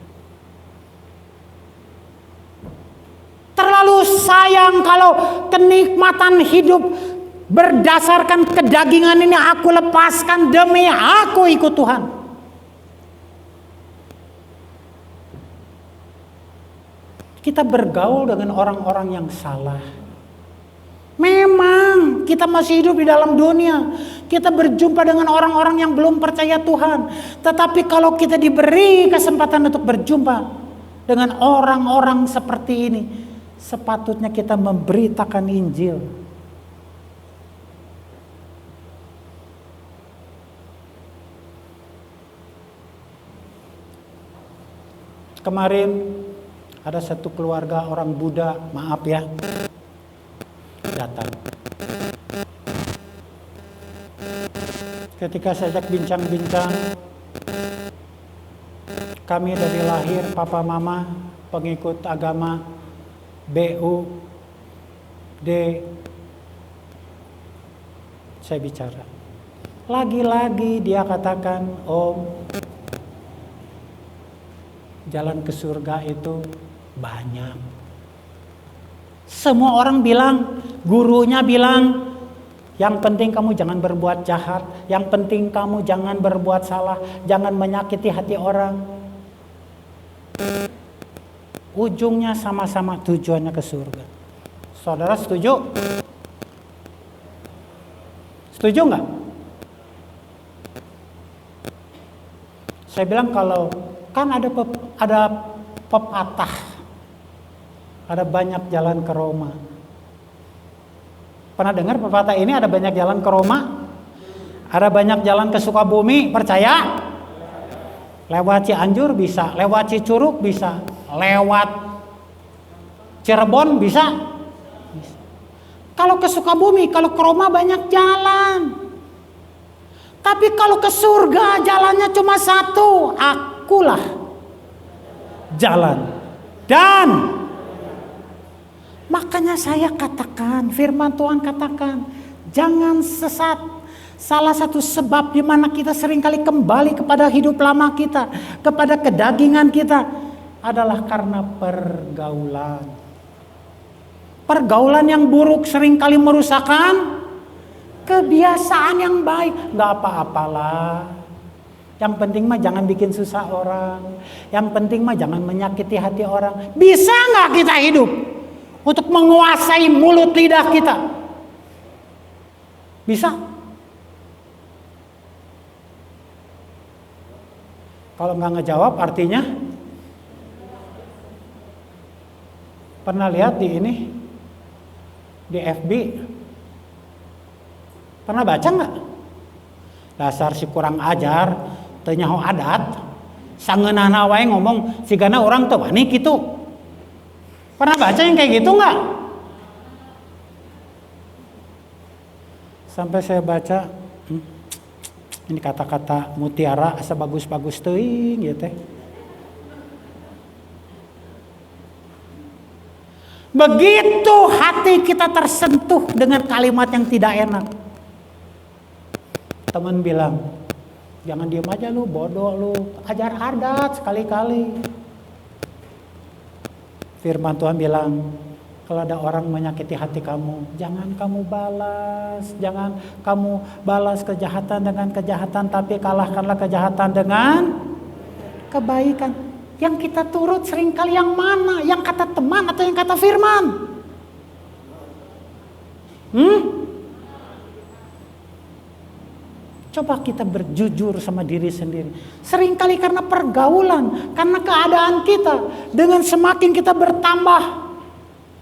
Terlalu sayang kalau kenikmatan hidup berdasarkan kedagingan ini aku lepaskan demi aku ikut Tuhan. Kita bergaul dengan orang-orang yang salah. Memang kita masih hidup di dalam dunia. Kita berjumpa dengan orang-orang yang belum percaya Tuhan. Tetapi kalau kita diberi kesempatan untuk berjumpa dengan orang-orang seperti ini, sepatutnya kita memberitakan Injil. Kemarin ada satu keluarga orang Buddha, maaf ya, datang. Ketika saya ajak bincang-bincang, kami dari lahir papa mama pengikut agama BUD, saya bicara. Lagi-lagi dia katakan, Om, jalan ke surga itu banyak. Semua orang bilang, gurunya bilang, yang penting kamu jangan berbuat jahat, yang penting kamu jangan berbuat salah, jangan menyakiti hati orang. Ujungnya sama-sama tujuannya ke surga. Saudara setuju? Setuju nggak? Saya bilang kalau kan ada pepatah, ada banyak jalan ke Roma. Pernah dengar pepatah ini, ada banyak jalan ke Roma? Ada banyak jalan ke Sukabumi, percaya? Lewat Cianjur bisa, lewat Cicurug bisa, lewat Cirebon bisa. Kalau ke Sukabumi, kalau ke Roma banyak jalan. Tapi kalau ke surga jalannya cuma satu, akulah jalan. Dan makanya saya katakan, firman Tuhan katakan, jangan sesat. Salah satu sebab di mana kita seringkali kembali kepada hidup lama kita, kepada kedagingan kita, adalah karena pergaulan. Pergaulan yang buruk seringkali merusakkan kebiasaan yang baik. Gak apa-apalah. Yang penting mah jangan bikin susah orang. Yang penting mah jangan menyakiti hati orang. Bisa gak kita hidup untuk menguasai mulut lidah kita? Bisa? Kalau nggak ngejawab artinya pernah lihat di ini, di FB, pernah baca nggak? Dasar si kurang ajar, teu nyaho adat, sangeunana wae ngomong sigana orang teu wani kitu. Pernah baca yang kayak gitu nggak? Sampai saya baca, ini kata-kata mutiara asa bagus-bagus teuing ya teh. Begitu hati kita tersentuh dengan kalimat yang tidak enak. Teman bilang, jangan diem aja lu, bodoh lu, ajar adat sekali-kali. Firman Tuhan bilang, kalau ada orang menyakiti hati kamu, jangan kamu balas. Jangan kamu balas kejahatan dengan kejahatan, tapi kalahkanlah kejahatan dengan kebaikan. Yang kita turut seringkali yang mana? Yang kata teman atau yang kata firman? Coba kita berjujur sama diri sendiri. Seringkali karena pergaulan, karena keadaan kita, dengan semakin kita bertambah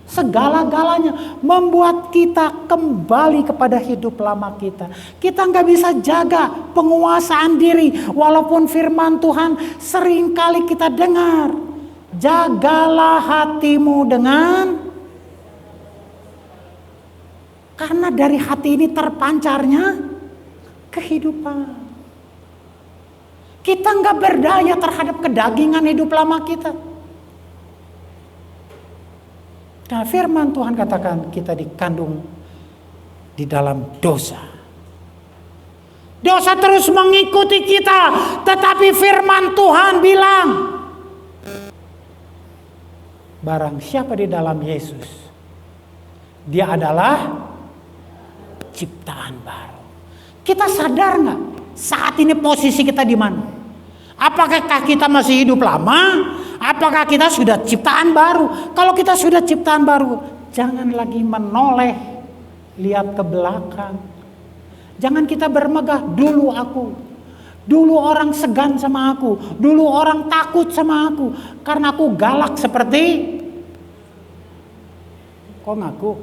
segala-galanya membuat kita kembali kepada hidup lama kita. Kita nggak bisa jaga penguasaan diri. Walaupun firman Tuhan seringkali kita dengar, jagalah hatimu dengan, karena dari hati ini terpancarnya kehidupan. Kita nggak berdaya terhadap kedagingan hidup lama kita. Nah, firman Tuhan katakan kita dikandung di dalam dosa. Dosa terus mengikuti kita, tetapi firman Tuhan bilang, barang siapa di dalam Yesus, dia adalah ciptaan baru. Kita sadar nggak saat ini posisi kita di mana? Apakah kita masih hidup lama? Apakah kita sudah ciptaan baru? Kalau kita sudah ciptaan baru, jangan lagi menoleh, lihat ke belakang. Jangan kita bermegah, dulu aku. Dulu orang segan sama aku. Dulu orang takut sama aku. Karena aku galak seperti, kok ngaku?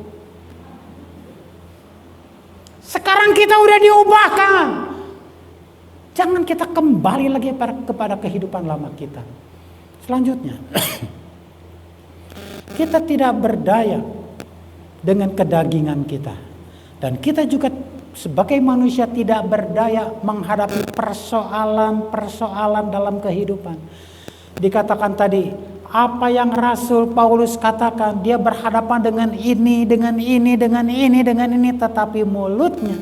Sekarang kita udah diubahkan. Jangan kita kembali lagi kepada kehidupan lama kita. Selanjutnya, kita tidak berdaya dengan kedagingan kita. Dan kita juga sebagai manusia tidak berdaya menghadapi persoalan-persoalan dalam kehidupan. Dikatakan tadi, apa yang Rasul Paulus katakan, dia berhadapan dengan ini, dengan ini, dengan ini, dengan ini, tetapi mulutnya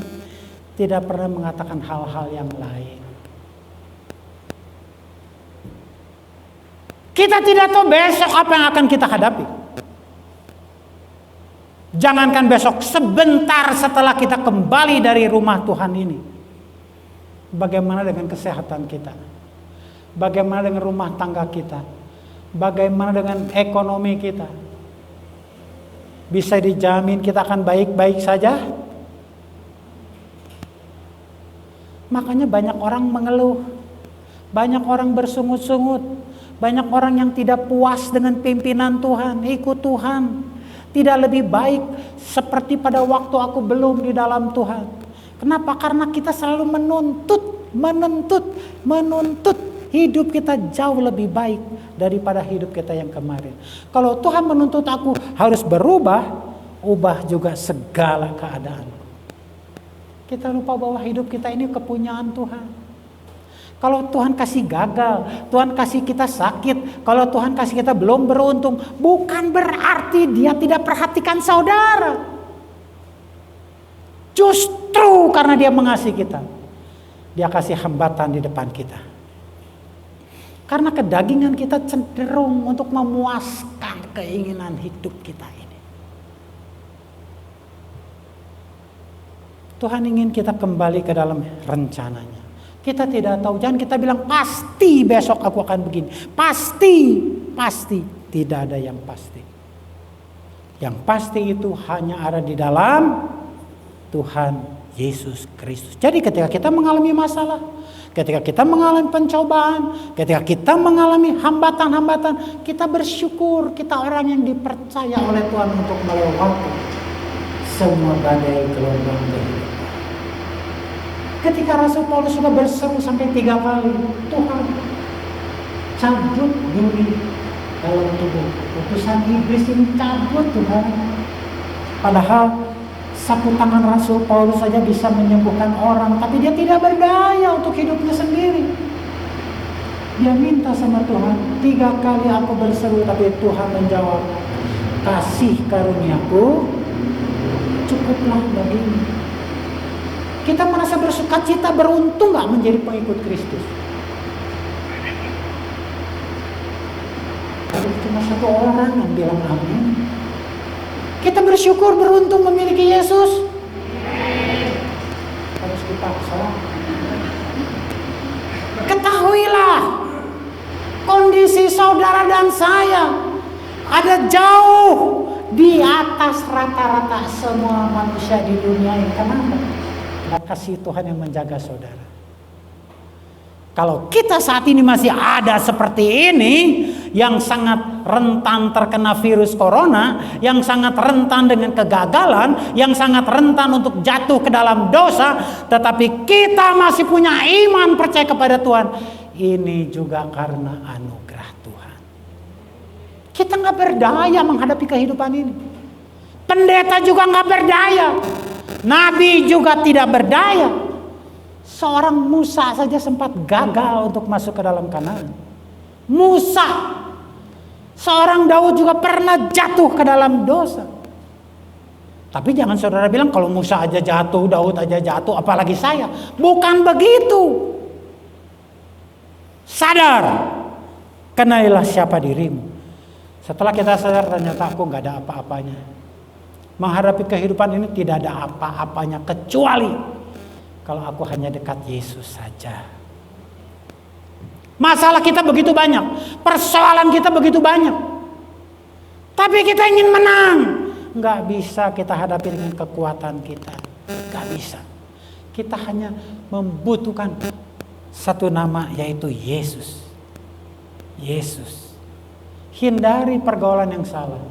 tidak pernah mengatakan hal-hal yang lain. Kita tidak tahu besok apa yang akan kita hadapi. Jangankan besok, sebentar setelah kita kembali dari rumah Tuhan ini. Bagaimana dengan kesehatan kita? Bagaimana dengan rumah tangga kita? Bagaimana dengan ekonomi kita? Bisa dijamin kita akan baik-baik saja? Makanya banyak orang mengeluh. Banyak orang bersungut-sungut. Banyak orang yang tidak puas dengan pimpinan Tuhan, ikut Tuhan. Tidak lebih baik seperti pada waktu aku belum di dalam Tuhan. Kenapa? Karena kita selalu menuntut hidup kita jauh lebih baik daripada hidup kita yang kemarin. Kalau Tuhan menuntut aku harus berubah, ubah juga segala keadaan. Kita lupa bahwa hidup kita ini kepunyaan Tuhan. Kalau Tuhan kasih gagal, Tuhan kasih kita sakit, kalau Tuhan kasih kita belum beruntung, bukan berarti Dia tidak perhatikan saudara. Justru karena Dia mengasihi kita, Dia kasih hambatan di depan kita. Karena kedagingan kita cenderung untuk memuaskan keinginan hidup kita ini. Tuhan ingin kita kembali ke dalam rencananya. Kita tidak tahu, jangan kita bilang pasti besok aku akan begini. Pasti. Tidak ada yang pasti. Yang pasti itu hanya ada di dalam Tuhan Yesus Kristus. Jadi ketika kita mengalami masalah, ketika kita mengalami pencobaan, ketika kita mengalami hambatan-hambatan, kita bersyukur kita orang yang dipercaya oleh Tuhan untuk melewati semua badai gelombang kehidupan. Ketika Rasul Paulus sudah berseru sampai 3 kali, Tuhan cabut duri dalam tubuh. Utusan iblis ini cabut Tuhan. Padahal Sapu tangan Rasul Paulus saja bisa menyembuhkan orang, tapi dia tidak berdaya untuk hidupnya sendiri. Dia minta sama Tuhan, 3 kali aku berseru, tapi Tuhan menjawab, kasih karuniaku cukuplah bagimu. Kita merasa bersuka cita, beruntung gak menjadi pengikut Kristus? Tapi cuma 1 orang yang bilang amin. Kita bersyukur, beruntung memiliki Yesus. Harus dipaksa. Ketahuilah, kondisi saudara dan saya ada jauh di atas rata-rata semua manusia di dunia ini. Kenapa? Karena kasih Tuhan yang menjaga saudara. Kalau kita saat ini masih ada seperti ini, yang sangat rentan terkena virus corona, yang sangat rentan dengan kegagalan, yang sangat rentan untuk jatuh ke dalam dosa, tetapi kita masih punya iman percaya kepada Tuhan, ini juga karena anugerah Tuhan. Kita gak berdaya menghadapi kehidupan ini. Pendeta juga gak berdaya. Nabi juga tidak berdaya. Seorang Musa saja sempat gagal untuk masuk ke dalam Kanaan. Musa. Seorang Daud juga pernah jatuh ke dalam dosa. Tapi jangan saudara bilang kalau Musa aja jatuh, Daud aja jatuh, apalagi saya. Bukan begitu. Sadar. Kenailah siapa dirimu. Setelah kita sadar, ternyata aku gak ada apa-apanya. Menghadapi kehidupan ini tidak ada apa-apanya kecuali kalau aku hanya dekat Yesus saja. Masalah kita begitu banyak, persoalan kita begitu banyak, tapi kita ingin menang. Nggak bisa kita hadapi dengan kekuatan kita, nggak bisa. Kita hanya membutuhkan satu nama, yaitu Yesus. Yesus. Hindari pergaulan yang salah.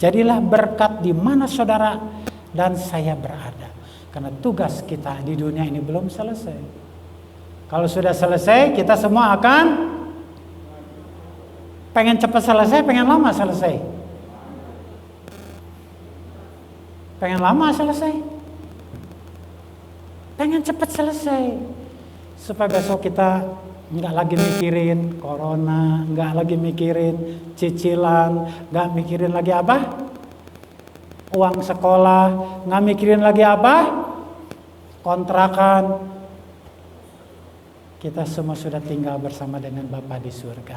Jadilah berkat di mana saudara dan saya berada. Karena tugas kita di dunia ini belum selesai. Kalau sudah selesai, kita semua akan pengen cepat selesai, pengen lama selesai. Pengen lama selesai. Pengen cepat selesai. Supaya besok kita nggak lagi mikirin corona, nggak lagi mikirin cicilan, nggak mikirin lagi apa? Uang sekolah, nggak mikirin lagi apa? Kontrakan. Kita semua sudah tinggal bersama dengan Bapa di surga.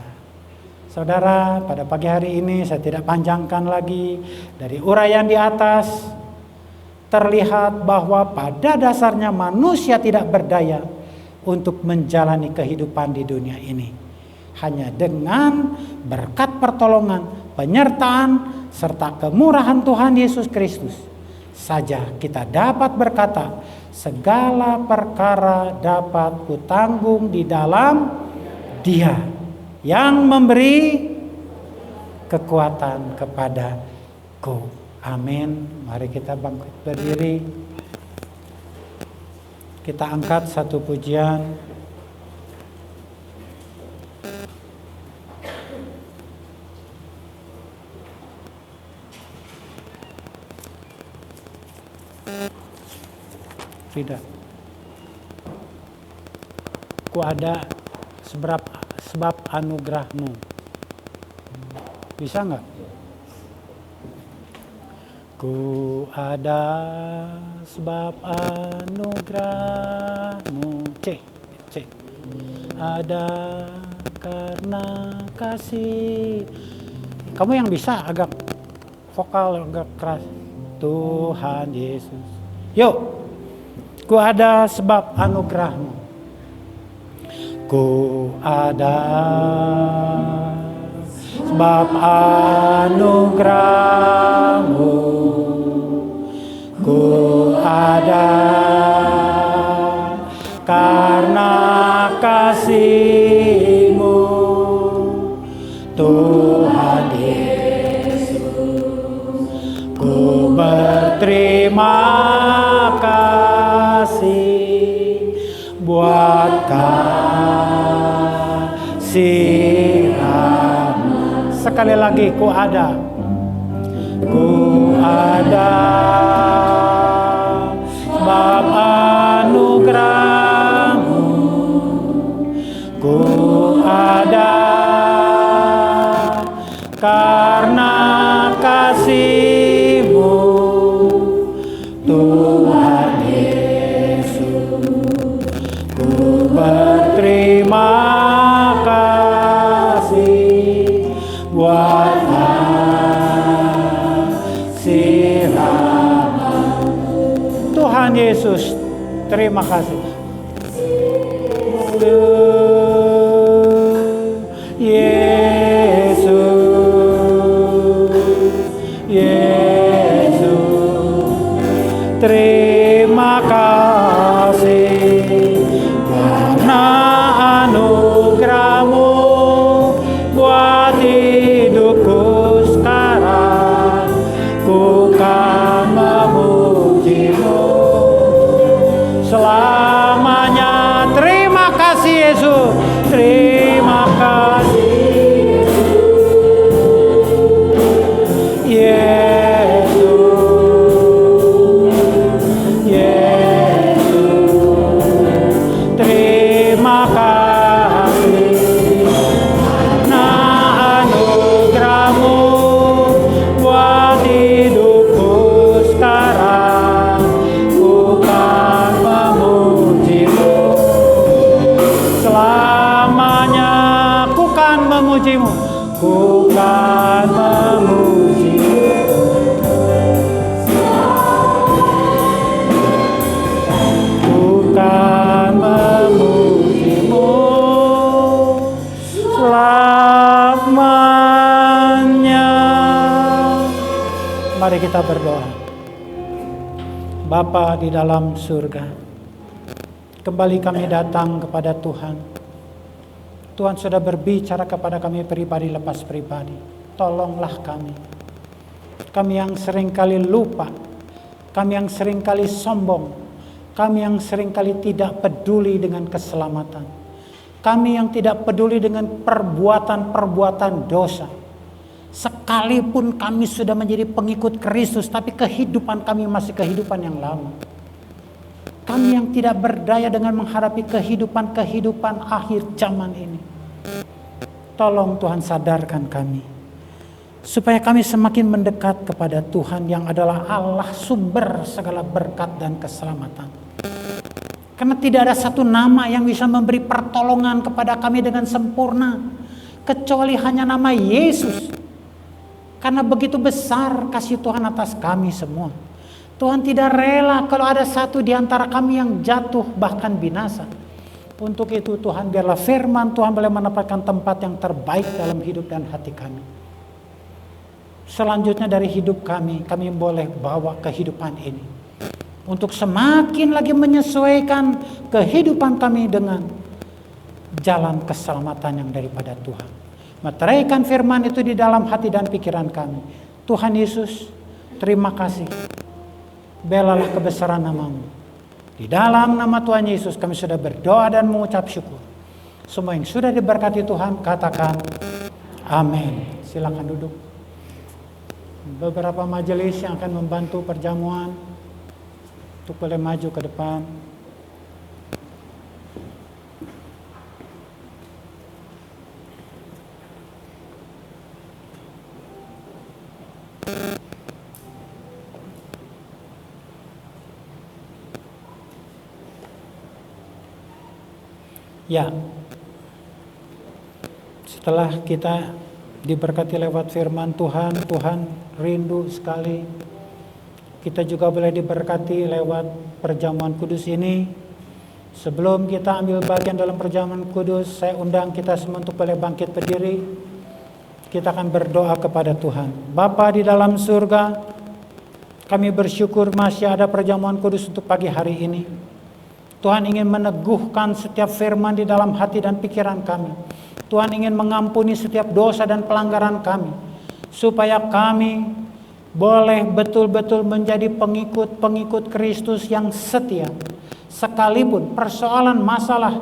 Saudara, pada pagi hari ini saya tidak panjangkan lagi. Dari uraian di atas terlihat bahwa pada dasarnya manusia tidak berdaya untuk menjalani kehidupan di dunia ini. Hanya dengan berkat pertolongan, penyertaan, serta kemurahan Tuhan Yesus Kristus saja kita dapat berkata, segala perkara dapat kutanggung di dalam Dia yang memberi kekuatan kepadaku. Amin. Mari kita bangkit berdiri. Kita angkat satu pujian. Tidak. Ku ada sebab anugerahmu. Bisa nggak? Ku ada sebab anugerahmu. C. Ada karena kasih. Kamu yang bisa agak vokal, agak keras. Tuhan Yesus. Yuk. Ku ada sebab anugerahmu. Ku ada sebab anugerahmu. Ku ada karena kasih-Mu, Tuhan Yesus. Ku berterima buat kasih-Mu. Sekali lagi, ku ada sebab anugerah-Mu ku ada, karena kasih-Mu Tuhan Yesus, ku berterima kasih buat kasih-Mu. Tuhan Yesus, terima kasih. Terima kasih karena anugerah-Mu buat hidupku sekarang. Ku kan memuji-Mu selamanya. Terima kasih Yesus, terima kasih memuji-Mu, ku kan memuji-Mu. Ku kan memuji-Mu selamanya. Mari kita berdoa. Bapa di dalam surga, kembali kami datang kepada Tuhan. Tuhan sudah berbicara kepada kami pribadi lepas pribadi. Tolonglah kami. Kami yang seringkali lupa. Kami yang seringkali sombong. Kami yang seringkali tidak peduli dengan keselamatan. Kami yang tidak peduli dengan perbuatan-perbuatan dosa. Sekalipun kami sudah menjadi pengikut Kristus, tapi kehidupan kami masih kehidupan yang lama. Kami yang tidak berdaya dengan menghadapi kehidupan akhir zaman ini. Tolong Tuhan sadarkan kami, supaya kami semakin mendekat kepada Tuhan yang adalah Allah sumber segala berkat dan keselamatan. Karena tidak ada satu nama yang bisa memberi pertolongan kepada kami dengan sempurna, kecuali hanya nama Yesus. Karena begitu besar kasih Tuhan atas kami semua. Tuhan tidak rela kalau ada satu di antara kami yang jatuh bahkan binasa. Untuk itu Tuhan, biarlah firman Tuhan boleh mendapatkan tempat yang terbaik dalam hidup dan hati kami. Selanjutnya dari hidup kami boleh bawa kehidupan ini untuk semakin lagi menyesuaikan kehidupan kami dengan jalan keselamatan yang daripada Tuhan. Meteraikan firman itu di dalam hati dan pikiran kami. Tuhan Yesus, terima kasih. Belalah kebesaran nama-Mu. Di dalam nama Tuhan Yesus kami sudah berdoa dan mengucap syukur. Semua yang sudah diberkati Tuhan katakan amin. Silakan duduk. Beberapa majelis yang akan membantu perjamuan untuk boleh maju ke depan. Ya, setelah kita diberkati lewat firman Tuhan, Tuhan rindu sekali kita juga boleh diberkati lewat perjamuan kudus ini. Sebelum kita ambil bagian dalam perjamuan kudus, saya undang kita semua untuk boleh bangkit berdiri. Kita akan berdoa kepada Tuhan. Bapa di dalam surga, kami bersyukur masih ada perjamuan kudus untuk pagi hari ini. Tuhan ingin meneguhkan setiap firman di dalam hati dan pikiran kami. Tuhan ingin mengampuni setiap dosa dan pelanggaran kami, supaya kami boleh betul-betul menjadi pengikut-pengikut Kristus yang setia. Sekalipun persoalan masalah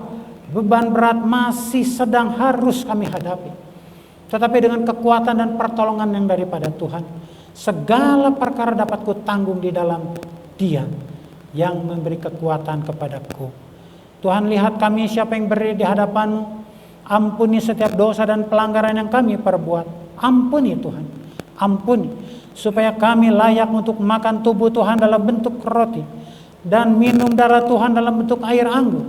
beban berat masih sedang harus kami hadapi, tetapi dengan kekuatan dan pertolongan yang daripada Tuhan, segala perkara dapat kutanggung di dalam Dia yang memberi kekuatan kepadaku. Tuhan, lihat kami siapa yang berdiri di hadapan-Mu. Ampuni setiap dosa dan pelanggaran yang kami perbuat. Ampuni Tuhan, ampuni. Supaya kami layak untuk makan tubuh Tuhan dalam bentuk roti dan minum darah Tuhan dalam bentuk air anggur.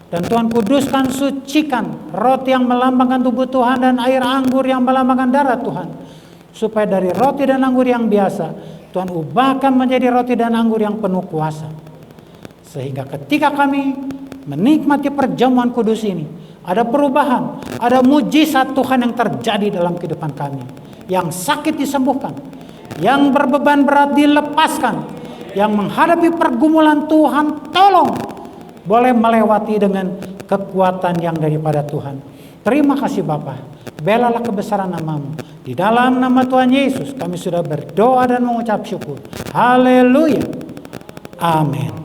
Dan Tuhan kuduskan, sucikan roti yang melambangkan tubuh Tuhan dan air anggur yang melambangkan darah Tuhan. Supaya dari roti dan anggur yang biasa, Tuhan ubahkan menjadi roti dan anggur yang penuh kuasa. Sehingga ketika kami menikmati perjamuan kudus ini, ada perubahan, ada mujizat Tuhan yang terjadi dalam kehidupan kami. Yang sakit disembuhkan, yang berbeban berat dilepaskan, yang menghadapi pergumulan Tuhan tolong boleh melewati dengan kekuatan yang daripada Tuhan. Terima kasih Bapa, belalah kebesaran nama-Mu. Di dalam nama Tuhan Yesus kami sudah berdoa dan mengucap syukur. Haleluya. Amin.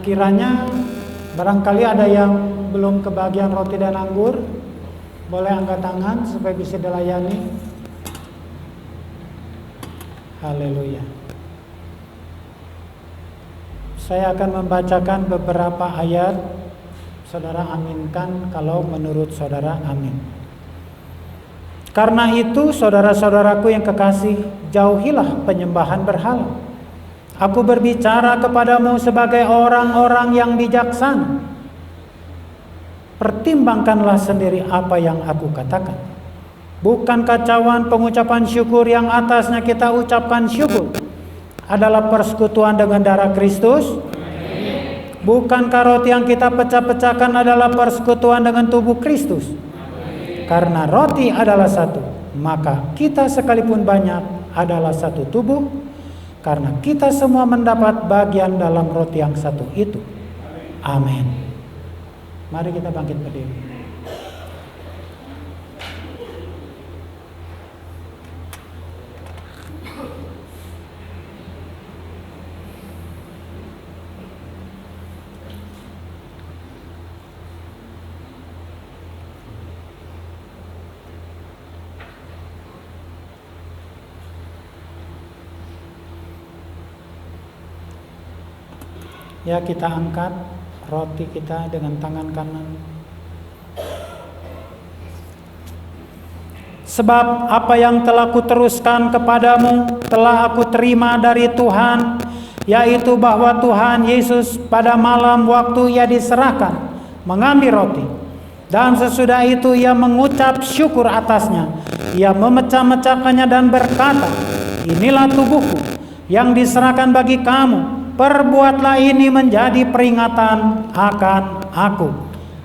Kiranya barangkali ada yang belum kebagian roti dan anggur, boleh angkat tangan supaya bisa dilayani. Haleluya. Saya akan membacakan beberapa ayat. Saudara aminkan kalau menurut saudara amin. Karena itu, saudara-saudaraku yang kekasih, jauhilah penyembahan berhala. Aku berbicara kepadamu sebagai orang-orang yang bijaksana. Pertimbangkanlah sendiri apa yang aku katakan. Bukankah cawan pengucapan syukur yang atasnya kita ucapkan syukur adalah persekutuan dengan darah Kristus? Bukankah roti yang kita pecah-pecahkan adalah persekutuan dengan tubuh Kristus? Karena roti adalah satu, maka kita sekalipun banyak adalah satu tubuh, karena kita semua mendapat bagian dalam roti yang satu itu. Amin. Mari kita bangkit berdiri. Ya, kita angkat roti kita dengan tangan kanan. Sebab apa yang telah kuteruskan kepadamu telah aku terima dari Tuhan, yaitu bahwa Tuhan Yesus pada malam waktu ia diserahkan mengambil roti, dan sesudah itu ia mengucap syukur atasnya. Ia memecah-mecahkannya dan berkata, "Inilah tubuhku yang diserahkan bagi kamu. Perbuatlah ini menjadi peringatan akan aku."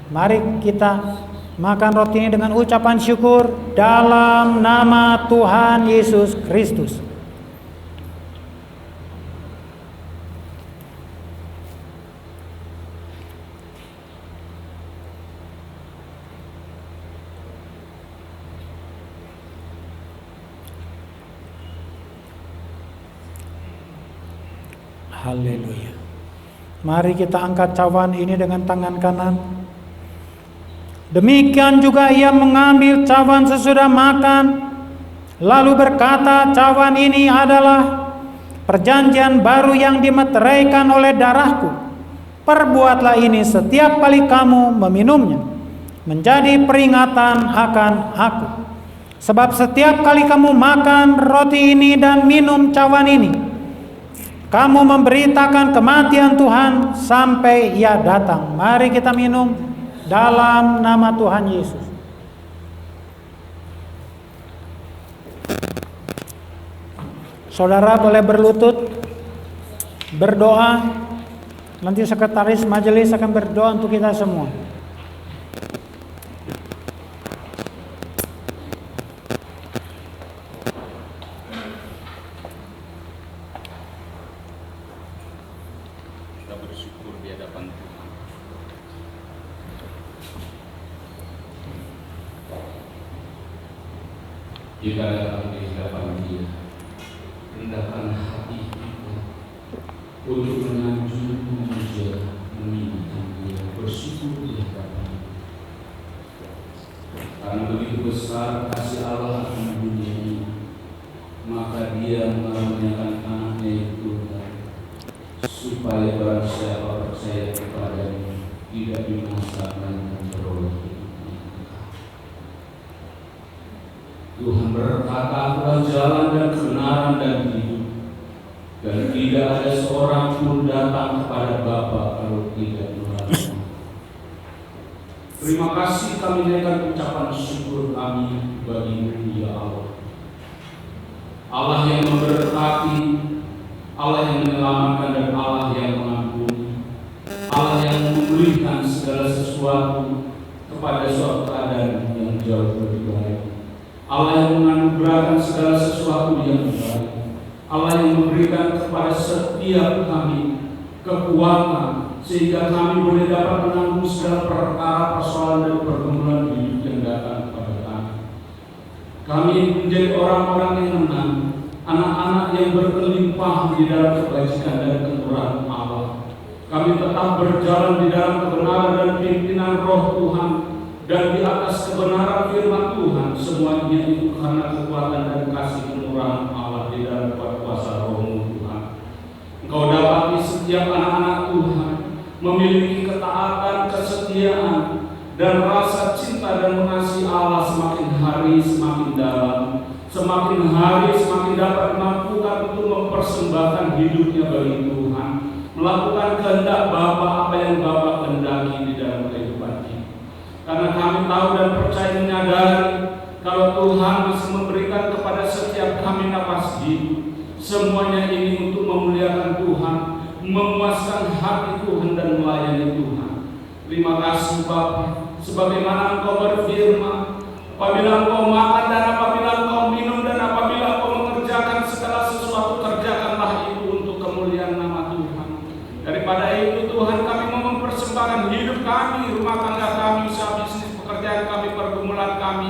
Mari kita makan roti ini dengan ucapan syukur dalam nama Tuhan Yesus Kristus. Haleluya. Mari kita angkat cawan ini dengan tangan kanan. Demikian juga ia mengambil cawan sesudah makan, lalu berkata, "Cawan ini adalah perjanjian baru yang dimeteraikan oleh darahku. Perbuatlah ini setiap kali kamu meminumnya, menjadi peringatan akan aku. Sebab setiap kali kamu makan roti ini dan minum cawan ini, kamu memberitakan kematian Tuhan sampai ia datang." Mari kita minum dalam nama Tuhan Yesus. Saudara boleh berlutut, berdoa. Nanti sekretaris majelis akan berdoa untuk kita semua. Jika datang di hadapan Dia, rendahkan hati kita untuk menyanjung, memuja, meninggikan Dia, bersyukur di hadapan. Karena begitu besar kasih Allah akan dunia ini, maka Dia mengaruniakan anaknya yang tunggal, supaya barang siapa percaya kepadanya tidak binasa dan beroleh hidup. Tuhan berkata, "Akulah jalan dan kebenaran dan hidup, dan tidak ada seorang pun datang kepada Bapa kalau tidak melalui." Terima kasih kami naikkan ucapan syukur kami bagi-Mu ya Allah. Allah yang memberkati, Allah yang menyelamatkan dan Allah yang mengampuni, Allah yang memulihkan segala sesuatu kepada suatu keadaan yang jauh lebih baik. Allah yang menganugerahkan segala sesuatu yang baik. Allah yang memberikan kepada setiap kami kekuatan sehingga kami boleh dapat menanggung segala perkara, persoalan dan pergumulan hidup yang datang kepada kami. Kami menjadi orang-orang yang menang, anak-anak yang berkelimpahan di dalam kebajikan dan kemurahan Allah. Kami tetap berjalan di dalam kebenaran dan pimpinan Roh Tuhan, dan di atas kebenaran firman Tuhan. Semuanya itu karena kekuatan dan kasih kemurahan Allah di dalam kuasa Roh-Mu Tuhan. Engkau dapati setiap anak-anak Tuhan memiliki ketaatan, kesetiaan, dan rasa cinta dan mengasihi Allah semakin hari semakin dalam, semakin hari semakin dapat mampukan untuk mempersembahkan hidupnya bagi Tuhan, melakukan kehendak Bapa apa yang Bapa kehendaki di dalam kehidupan ini. Karena kami tahu dan percaya menyadari kalau Tuhan masih memberikan kepada setiap kami nafas hidup, semuanya ini untuk memuliakan Tuhan, memuaskan hati Tuhan dan melayani Tuhan. Terima kasih Bapa, sebagaimana Engkau berfirman, apabila Engkau makan dan apabila Engkau minum dan apabila Engkau mengerjakan segala sesuatu, kerjakanlah itu untuk kemuliaan nama Tuhan. Daripada itu Tuhan, kami mau mempersembahkan hidup kami, rumah tangga kami, usaha bisnis, pekerjaan kami, pergumulan kami,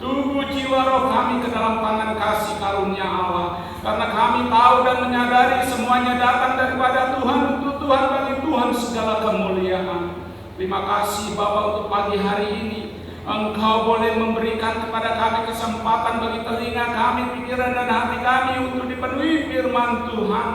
tubuh jiwa roh kami ke dalam tangan kasih karunia Allah. Karena kami tahu dan menyadari semuanya datang daripada Tuhan, untuk Tuhan, bagi Tuhan segala kemuliaan. Terima kasih Bapa untuk pagi hari ini. Engkau boleh memberikan kepada kami kesempatan bagi telinga kami, pikiran dan hati kami untuk dipenuhi firman Tuhan.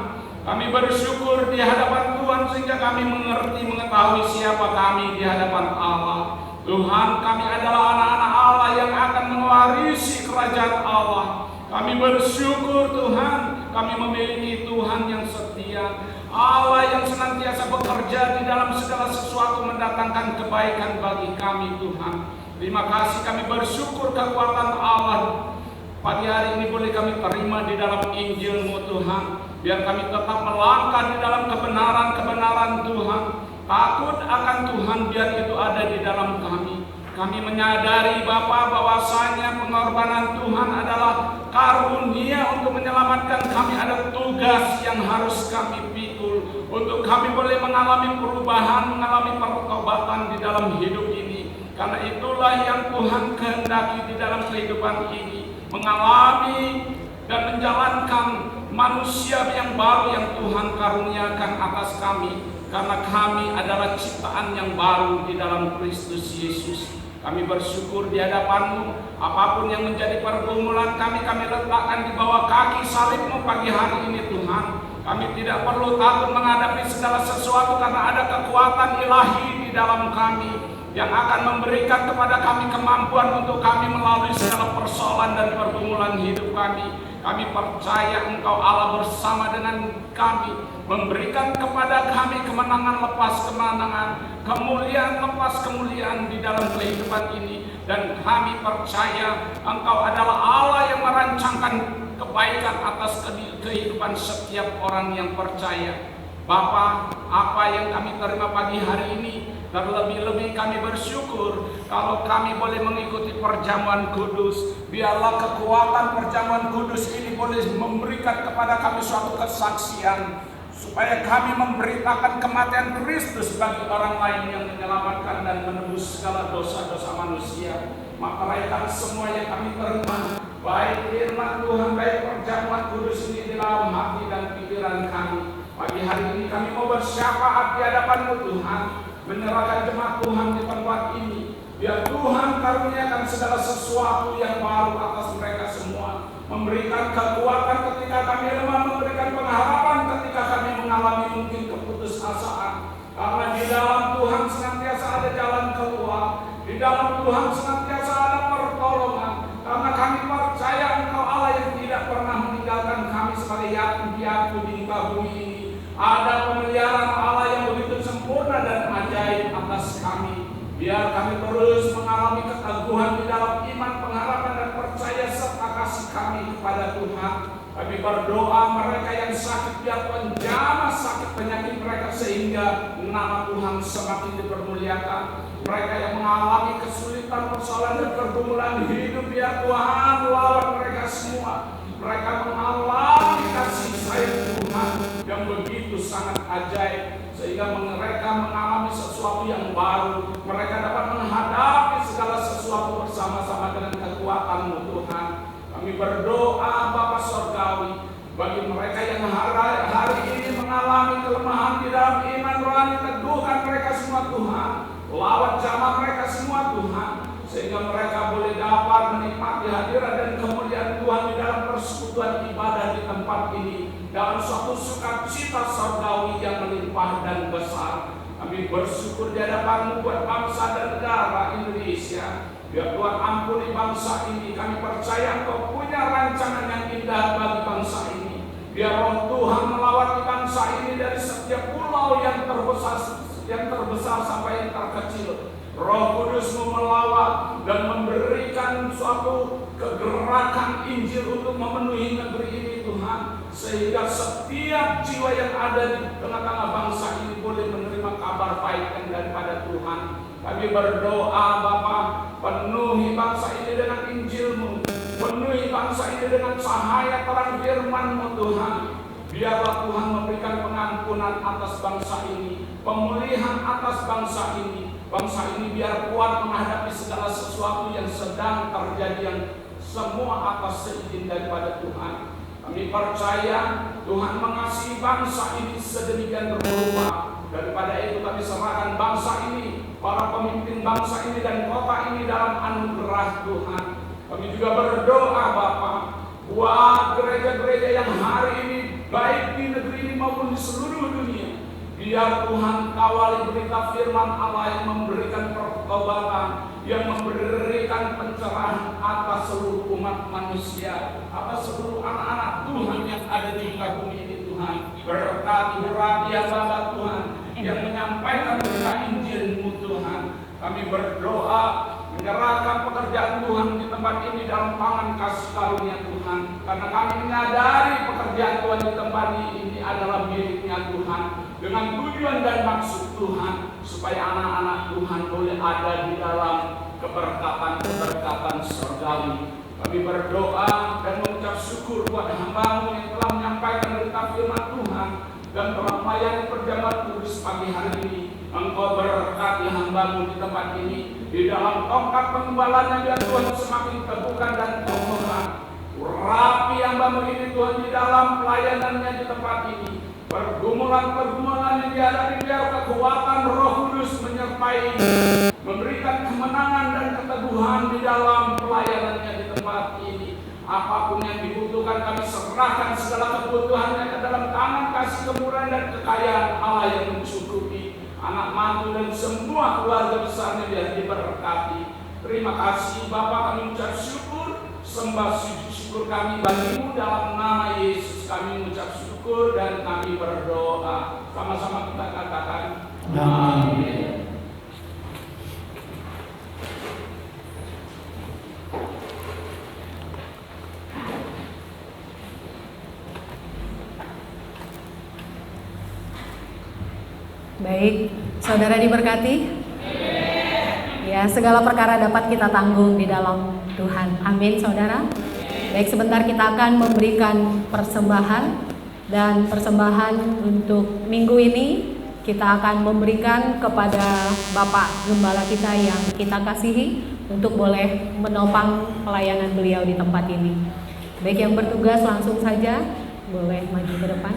Kami bersyukur di hadapan Tuhan sehingga kami mengerti, mengetahui siapa kami di hadapan Allah. Tuhan, kami adalah anak-anak Allah yang akan mewarisi kerajaan Allah. Kami bersyukur Tuhan, kami memiliki Tuhan yang setia, Allah yang senantiasa bekerja di dalam segala sesuatu mendatangkan kebaikan bagi kami Tuhan. Terima kasih, kami bersyukur kekuatan Allah. Pagi hari ini boleh kami terima di dalam Injil-Mu Tuhan. Biar kami tetap melangkah di dalam kebenaran-kebenaran Tuhan. Takut akan Tuhan, biar itu ada di dalam kami. Kami menyadari Bapa bahwasanya pengorbanan Tuhan adalah karunia untuk menyelamatkan kami. Ada tugas yang harus kami pikul untuk kami boleh mengalami perubahan, mengalami pertobatan di dalam hidup ini. Karena itulah yang Tuhan kehendaki di dalam kehidupan ini, mengalami dan menjalankan manusia yang baru yang Tuhan karuniakan atas kami. Karena kami adalah ciptaan yang baru di dalam Kristus Yesus. Kami bersyukur di hadapan-Mu, apapun yang menjadi pergumulan kami letakkan di bawah kaki salib-Mu pagi hari ini Tuhan. Kami tidak perlu takut menghadapi segala sesuatu karena ada kekuatan ilahi di dalam kami yang akan memberikan kepada kami kemampuan untuk kami melalui segala persoalan dan pergumulan hidup kami. Kami percaya Engkau Allah bersama dengan kami, memberikan kepada kami kemenangan lepas kemenangan, kemuliaan lepas kemuliaan di dalam kehidupan ini. Dan kami percaya Engkau adalah Allah yang merancangkan kebaikan atas kehidupan setiap orang yang percaya. Bapa, apa yang kami terima pagi hari ini, terlebih-lebih kami bersyukur kalau kami boleh mengikuti perjamuan kudus. Biarlah kekuatan perjamuan kudus ini boleh memberikan kepada kami suatu kesaksian, supaya kami memberitakan kematian Kristus bagi orang lain yang menyelamatkan dan menebus segala dosa-dosa manusia. Maka raihkan semua yang kami terima, baik firman Tuhan, baik perjamuan kudus ini di dalam hati dan pikiran kami. Pagi hari ini kami mau bersyafaat di hadapan-Mu Tuhan, menyerahkan jemaat Tuhan di tempat ini. Biar Tuhan karuniakan segala sesuatu yang baru atas mereka semua, memberikan kekuatan ketika kami lemah, memberikan pengharapan ketika kami mengalami mungkin keputusasaan. Karena di dalam Tuhan senantiasa ada jalan keluar, di dalam Tuhan senantiasa ada pertolongan. Karena kami percaya Engkau Allah yang tidak pernah meninggalkan kami sebagai yatim piatu di muka bumi ini. Ada pemeliharaan Allah yang begitu sempurna dan ajaib atas kami. Biar kami terus mengalami keteguhan di dalam iman, pengharapan dan percaya serta kasih kami kepada Tuhan. Kami berdoa mereka yang sakit, biar Tuhan jamah sakit penyakit mereka sehingga nama Tuhan semakin dipermuliakan. Mereka yang mengalami kesulitan, persoalan dan pergumulan hidup, biar Tuhan lawan mereka semua. Mereka mengalami kasih sayang Tuhan yang begitu sangat ajaib, sehingga mereka mengalami sesuatu yang baru. Mereka dapat menghadapi segala sesuatu bersama-sama dengan kekuatan-Mu Tuhan. Kami berdoa Bapa Sorgawi, bagi mereka yang hari ini mengalami kelemahan di dalam iman rohani, teguhkan mereka semua Tuhan. Lawan jamaah mereka semua Tuhan, sehingga mereka boleh dapat menikmati hadirat dan kemuliaan Tuhan di dalam persekutuan ibadah di tempat ini, dalam suatu sukacita surgawi yang melimpah dan besar. Kami bersyukur di hadapan-Mu buat bangsa dan negara Indonesia. Biar Tuhan ampuni bangsa ini. Kami percaya Engkau punya rancangan yang indah bagi bangsa ini. Biar Roh Tuhan melawati bangsa ini dari setiap pulau yang terbesar sampai yang terkecil. Roh Kudus-Mu melawat dan memberikan suatu kegerakan Injil untuk memenuhi negeri ini Tuhan, sehingga setiap jiwa yang ada di tengah-tengah bangsa ini boleh menerima kabar baik yang daripada Tuhan. Kami berdoa Bapa, penuhi bangsa ini dengan Injil-Mu, penuhi bangsa ini dengan cahaya terang firman-Mu Tuhan. Biarlah Tuhan memberikan pengampunan atas bangsa ini, pemulihan atas bangsa ini. Bangsa ini biar kuat menghadapi segala sesuatu yang sedang terjadi, yang semua atas seizin daripada Tuhan. Kami percaya Tuhan mengasihi bangsa ini sedemikian rupa. Daripada itu kami serahkan bangsa ini, para pemimpin bangsa ini dan kota ini dalam anugerah Tuhan. Kami juga berdoa Bapa, buat gereja-gereja yang hari ini baik di negeri ini maupun di seluruh dunia, biar Tuhan kawali berita firman Allah yang memberikan pertobatan, yang memberikan pencerahan atas seluruh umat manusia, atas seluruh anak-anak Tuhan yang ada di muka bumi ini Tuhan. Berkati hati Bapa Tuhan yang menyampaikan berita Injil-Mu Tuhan. Kami berdoa menyerahkan pekerjaan Tuhan di tempat ini dalam tangan kasih karunia Tuhan, karena kami menyadari pekerjaan Tuhan di tempat ini adalah miliknya Tuhan, dengan tujuan dan maksud Tuhan supaya anak-anak Tuhan boleh ada di dalam keberkatan surgawi. Kami berdoa dan mengucap syukur buat hamba-Mu yang telah menyampaikan berita firman Tuhan dan telah melayani perjamuan kudus pagi hari ini. Engkau berkati hamba-Mu di tempat ini, di dalam tongkat pengembalaan yang Tuhan semakin teguhkan dan kokohkan. Rapi hamba-Mu ini Tuhan di dalam pelayanannya di tempat ini. Pergumulan-pergumulan yang dihadapi, biar kekuatan Roh Kudus menyertai, memberikan kemenangan dan keteguhan di dalam pelayanannya di tempat ini. Apapun yang dibutuhkan, kami serahkan segala kebutuhannya ke dalam tangan kasih kemurahan dan kekayaan Allah yang mencukupi. Anak mantu dan semua keluarga besarnya biar diberkati. Terima kasih Bapa, kami ucap syukur, sembah sujud syukur kami bagi-Mu dalam nama Yesus. Kami mengucap syukur dan kami berdoa. Sama-sama kita katakan amin. Baik, saudara diberkati. Ya, segala perkara dapat kita tanggung di dalam Tuhan. Amin, saudara. Baik, sebentar kita akan memberikan persembahan, dan persembahan untuk minggu ini kita akan memberikan kepada Bapak Gembala kita yang kita kasihi untuk boleh menopang pelayanan beliau di tempat ini. Baik, yang bertugas langsung saja boleh maju ke depan.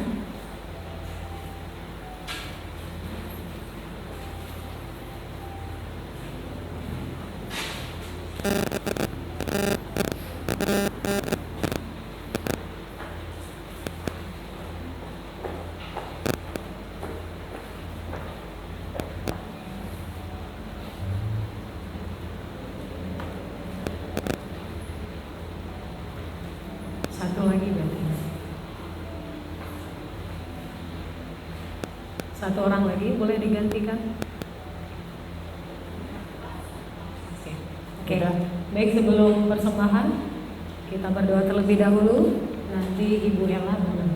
Satu lagi berarti. Satu orang lagi boleh digantikan. Oke. Baik, sebelum persembahan kita berdoa terlebih dahulu. Nanti Ibu Ella berdoa.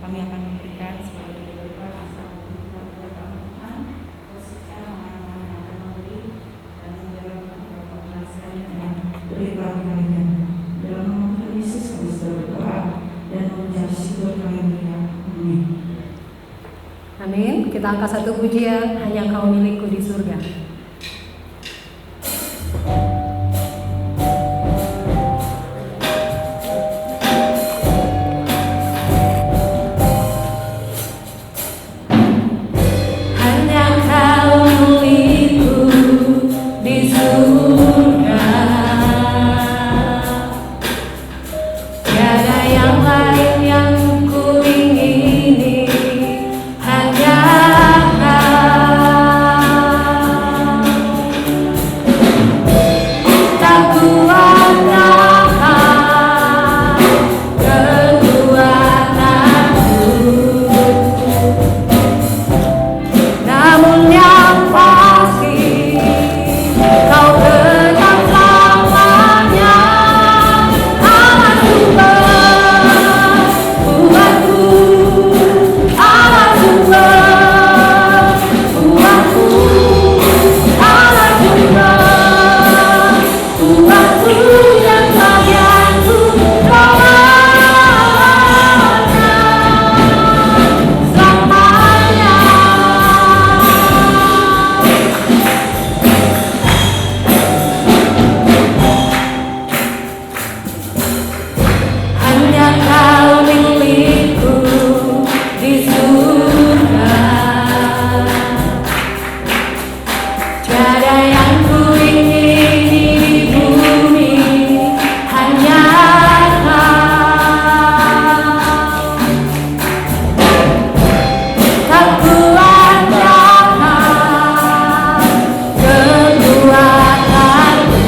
Kami akan memberikan sebagai berkat asal Tuhan, secara mengamankan memberi dan menjalankan keberhasilan yang berikan kalinya. Dalam nama Tuhan Yesus kami berdoa dan mengucap syukur kami. Amin. Amin. Kita angkat satu pujian, hanya Kau milikku di surga. Hanya Engkau milikku di surga. Tiada yang ku ingini di bumi, hanya Kau kuandalkan kekuatanku.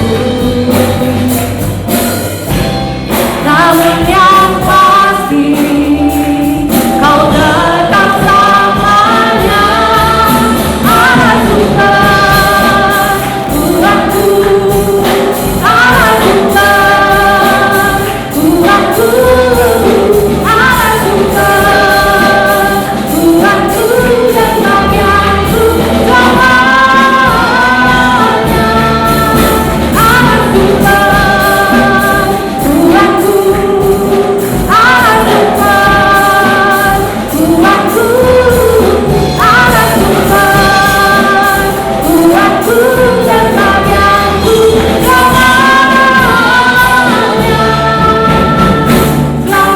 Namun yang pasti Kau tetap selamanya Allah Tuhan, Tuhanku, Allah Tuhan, Tuhanku, Allah Tuhan, Tuhanku dan bagianku selamanya Allah Tuhan, Tuhanku, Allah Tuhan, Tuhanku, Allah Tuhan, Tuhanku dan bagianku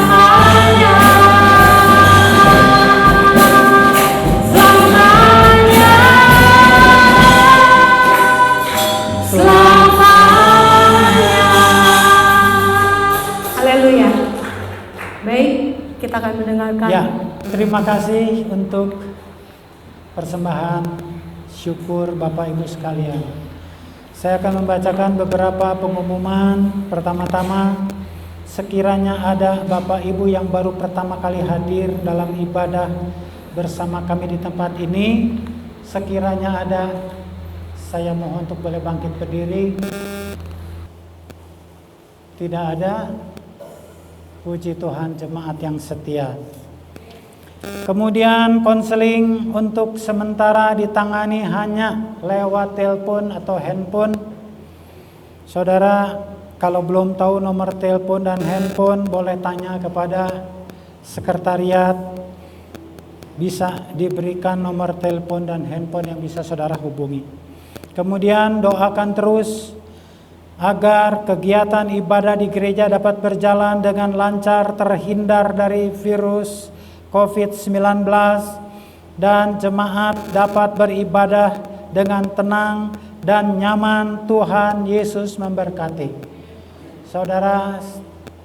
selamanya, selamanya, selamanya, selamanya. Haleluya. Baik, kita akan mendengarkan. Ya, terima kasih untuk persembahan syukur Bapak Ibu sekalian. Saya akan membacakan beberapa pengumuman. Pertama-tama, sekiranya ada Bapak Ibu yang baru pertama kali hadir dalam ibadah bersama kami di tempat ini, sekiranya ada, saya mohon untuk boleh bangkit berdiri. Tidak ada. Puji Tuhan, jemaat yang setia. Kemudian konseling untuk sementara ditangani hanya lewat telepon atau handphone. Saudara, kalau belum tahu nomor telepon dan handphone, boleh tanya kepada sekretariat. Bisa diberikan nomor telepon dan handphone yang bisa saudara hubungi. Kemudian doakan terus agar kegiatan ibadah di gereja dapat berjalan dengan lancar, terhindar dari virus COVID-19, dan jemaat dapat beribadah dengan tenang dan nyaman. Tuhan Yesus memberkati. Saudara,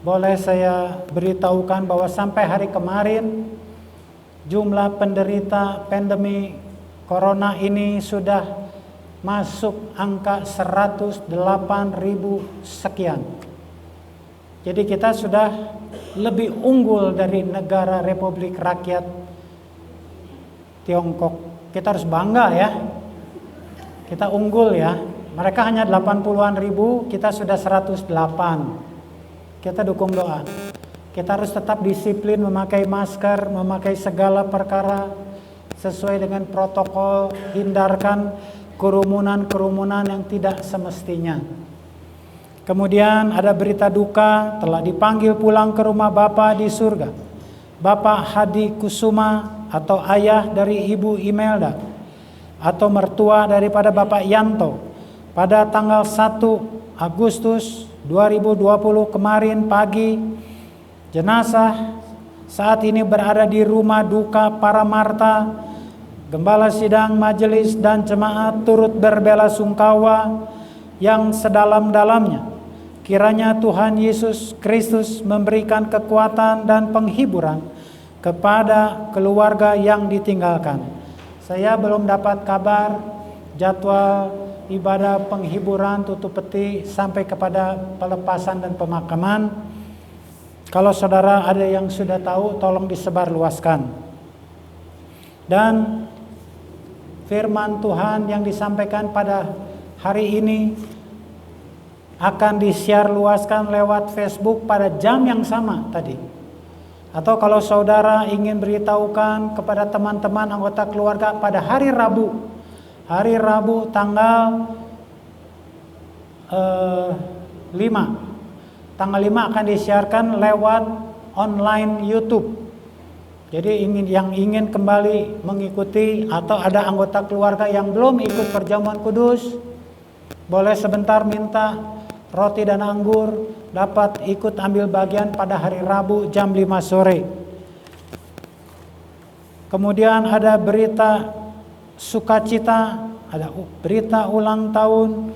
boleh saya beritahukan bahwa sampai hari kemarin jumlah penderita pandemi corona ini sudah masuk angka 108.000 sekian. Jadi kita sudah lebih unggul dari negara Republik Rakyat Tiongkok. Kita harus bangga ya. Kita unggul ya. Mereka hanya 80-an ribu, kita sudah 108. Kita dukung doa. Kita harus tetap disiplin memakai masker, memakai segala perkara sesuai dengan protokol, hindarkan kerumunan-kerumunan yang tidak semestinya. Kemudian ada berita duka, telah dipanggil pulang ke rumah Bapa di surga Bapak Hadi Kusuma atau ayah dari Ibu Imelda atau mertua daripada Bapak Yanto pada tanggal 1 Agustus 2020 kemarin pagi. Jenazah saat ini berada di rumah duka Paramarta. Gembala sidang, majelis, dan jemaat turut berbelasungkawa yang sedalam-dalamnya. Kiranya Tuhan Yesus Kristus memberikan kekuatan dan penghiburan kepada keluarga yang ditinggalkan. Saya belum dapat kabar jadwal ibadah penghiburan tutup peti sampai kepada pelepasan dan pemakaman. Kalau saudara ada yang sudah tahu, tolong disebarluaskan. Dan firman Tuhan yang disampaikan pada hari ini akan disiar luaskan lewat Facebook pada jam yang sama tadi. Atau kalau saudara ingin beritahukan kepada teman-teman anggota keluarga pada hari Rabu tanggal 5. Tanggal 5 akan disiarkan lewat online YouTube. Jadi yang ingin kembali mengikuti atau ada anggota keluarga yang belum ikut perjamuan kudus, boleh sebentar minta roti dan anggur dapat ikut ambil bagian pada hari Rabu jam 5 sore. Kemudian ada berita sukacita, ada berita ulang tahun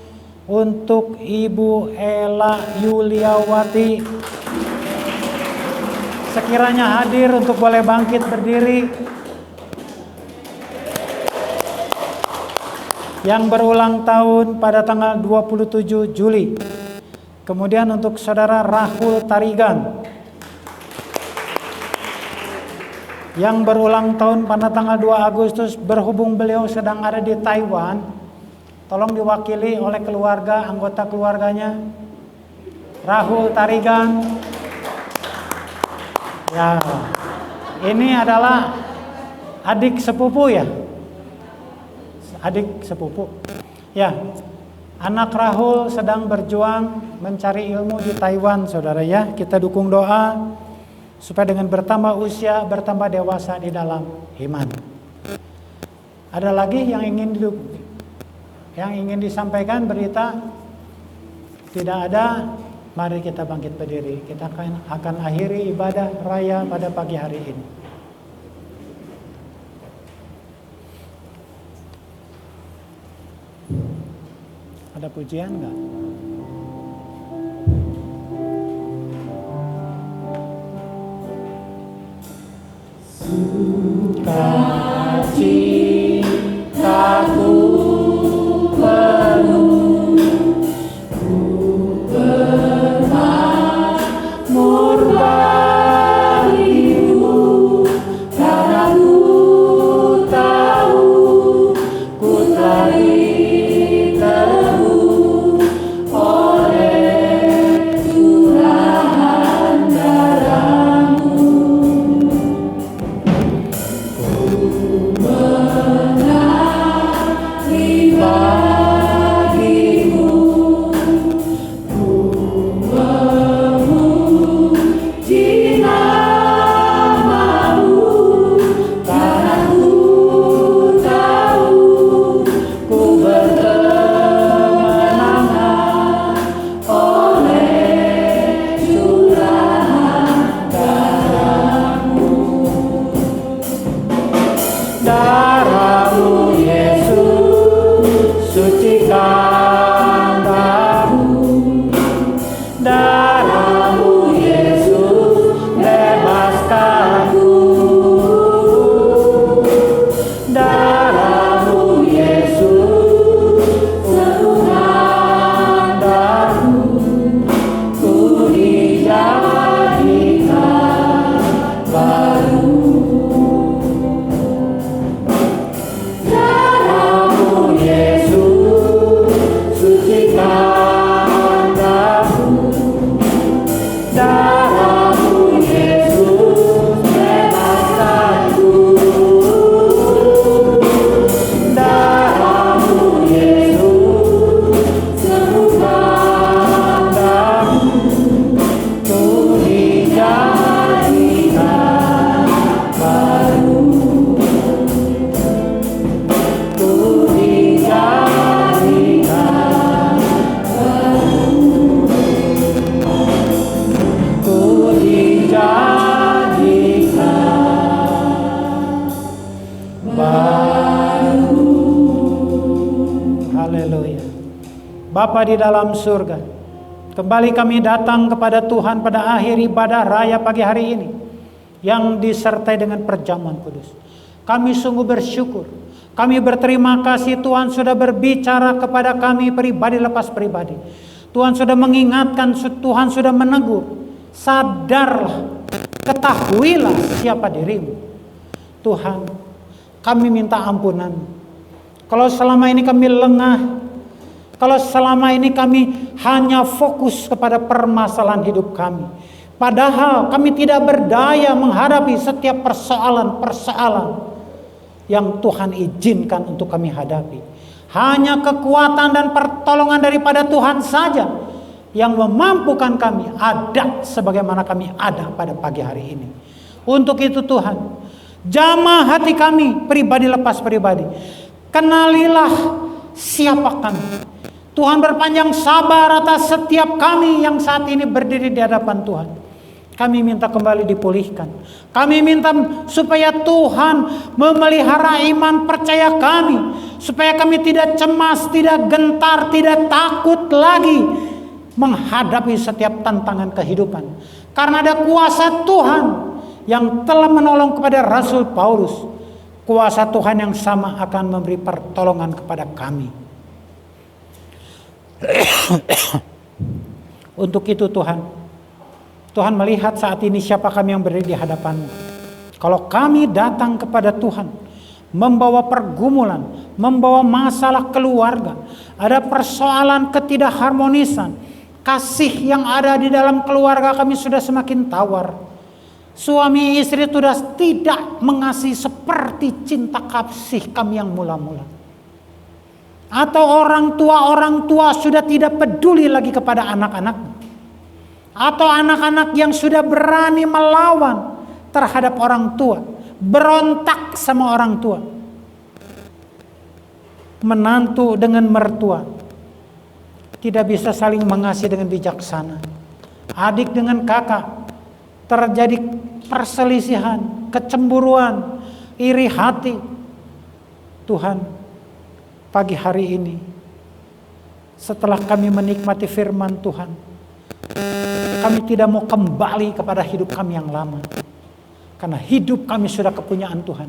untuk Ibu Ella Yuliawati. Sekiranya hadir untuk boleh bangkit berdiri. Yang berulang tahun pada tanggal 27 Juli. Kemudian untuk saudara Rahul Tarigan yang berulang tahun pada tanggal 2 Agustus, berhubung beliau sedang ada di Taiwan, tolong diwakili oleh keluarga, anggota keluarganya. Rahul Tarigan. Ya, ini adalah adik sepupu ya. Adik sepupu. Ya, anak Rahul sedang berjuang mencari ilmu di Taiwan, saudara ya. Kita dukung doa supaya dengan bertambah usia, bertambah dewasa di dalam iman. Ada lagi yang ingin disampaikan berita? Tidak ada. Mari kita bangkit berdiri. Kita akan akhiri ibadah raya pada pagi hari ini. Ada pujian enggak? Sukacitaku penuh, ku bermakmur bagimu, karena ku tahu ku telah ditebus oleh curahan darah-Mu. Menari bagimu, ku memuji nama-Mu, karena ku tahu ku berkemenangan oleh curahan darah-Mu. Darah-Mu Yesus, sucikan aku. Darah-Mu Yesus, bebaskanku. Darah-Mu Yesus, sembuhkan daku. Ku dijadikan baru. Darah-Mu Yesus, sucikan aku. Darah-Mu Yesus, bebaskanku. Darah-Mu Yesus, sembuhkan daku. Ku dijadikan baru. Ku dijadikan baru. Ku dijadikan baru. Haleluya. Bapa di dalam surga, kembali kami datang kepada Tuhan pada akhir ibadah raya pagi hari ini yang disertai dengan perjamuan kudus. Kami sungguh bersyukur. Kami berterima kasih Tuhan sudah berbicara kepada kami pribadi lepas pribadi. Tuhan sudah mengingatkan, Tuhan sudah menegur. Sadarlah, ketahuilah siapa dirimu. Tuhan, kami minta ampunan. Kalau selama ini kami lengah, kalau selama ini kami hanya fokus kepada permasalahan hidup kami, padahal kami tidak berdaya menghadapi setiap persoalan-persoalan yang Tuhan izinkan untuk kami hadapi. Hanya kekuatan dan pertolongan daripada Tuhan saja yang memampukan kami ada sebagaimana kami ada pada pagi hari ini. Untuk itu Tuhan, jamah hati kami pribadi lepas pribadi. Kenalilah siapa kami. Tuhan berpanjang sabar atas setiap kami yang saat ini berdiri di hadapan Tuhan. Kami minta kembali dipulihkan. Kami minta supaya Tuhan memelihara iman percaya kami. Supaya kami tidak cemas, tidak gentar, tidak takut lagi menghadapi setiap tantangan kehidupan. Karena ada kuasa Tuhan yang telah menolong kepada Rasul Paulus. Kuasa Tuhan yang sama akan memberi pertolongan kepada kami. Untuk itu Tuhan melihat saat ini siapa kami yang berdiri di hadapan-Mu. Kalau kami datang kepada Tuhan membawa pergumulan, membawa masalah keluarga, ada persoalan ketidakharmonisan, kasih yang ada di dalam keluarga kami sudah semakin tawar. Suami istri sudah tidak mengasihi seperti cinta kasih kami yang mula-mula. Atau orang tua sudah tidak peduli lagi kepada anak-anak. Atau anak-anak yang sudah berani melawan terhadap orang tua, berontak sama orang tua. Menantu dengan mertua tidak bisa saling mengasihi dengan bijaksana. Adik dengan kakak terjadi perselisihan, kecemburuan, iri hati. Tuhan, pagi hari ini setelah kami menikmati firman Tuhan, kami tidak mau kembali kepada hidup kami yang lama. Karena hidup kami sudah kepunyaan Tuhan.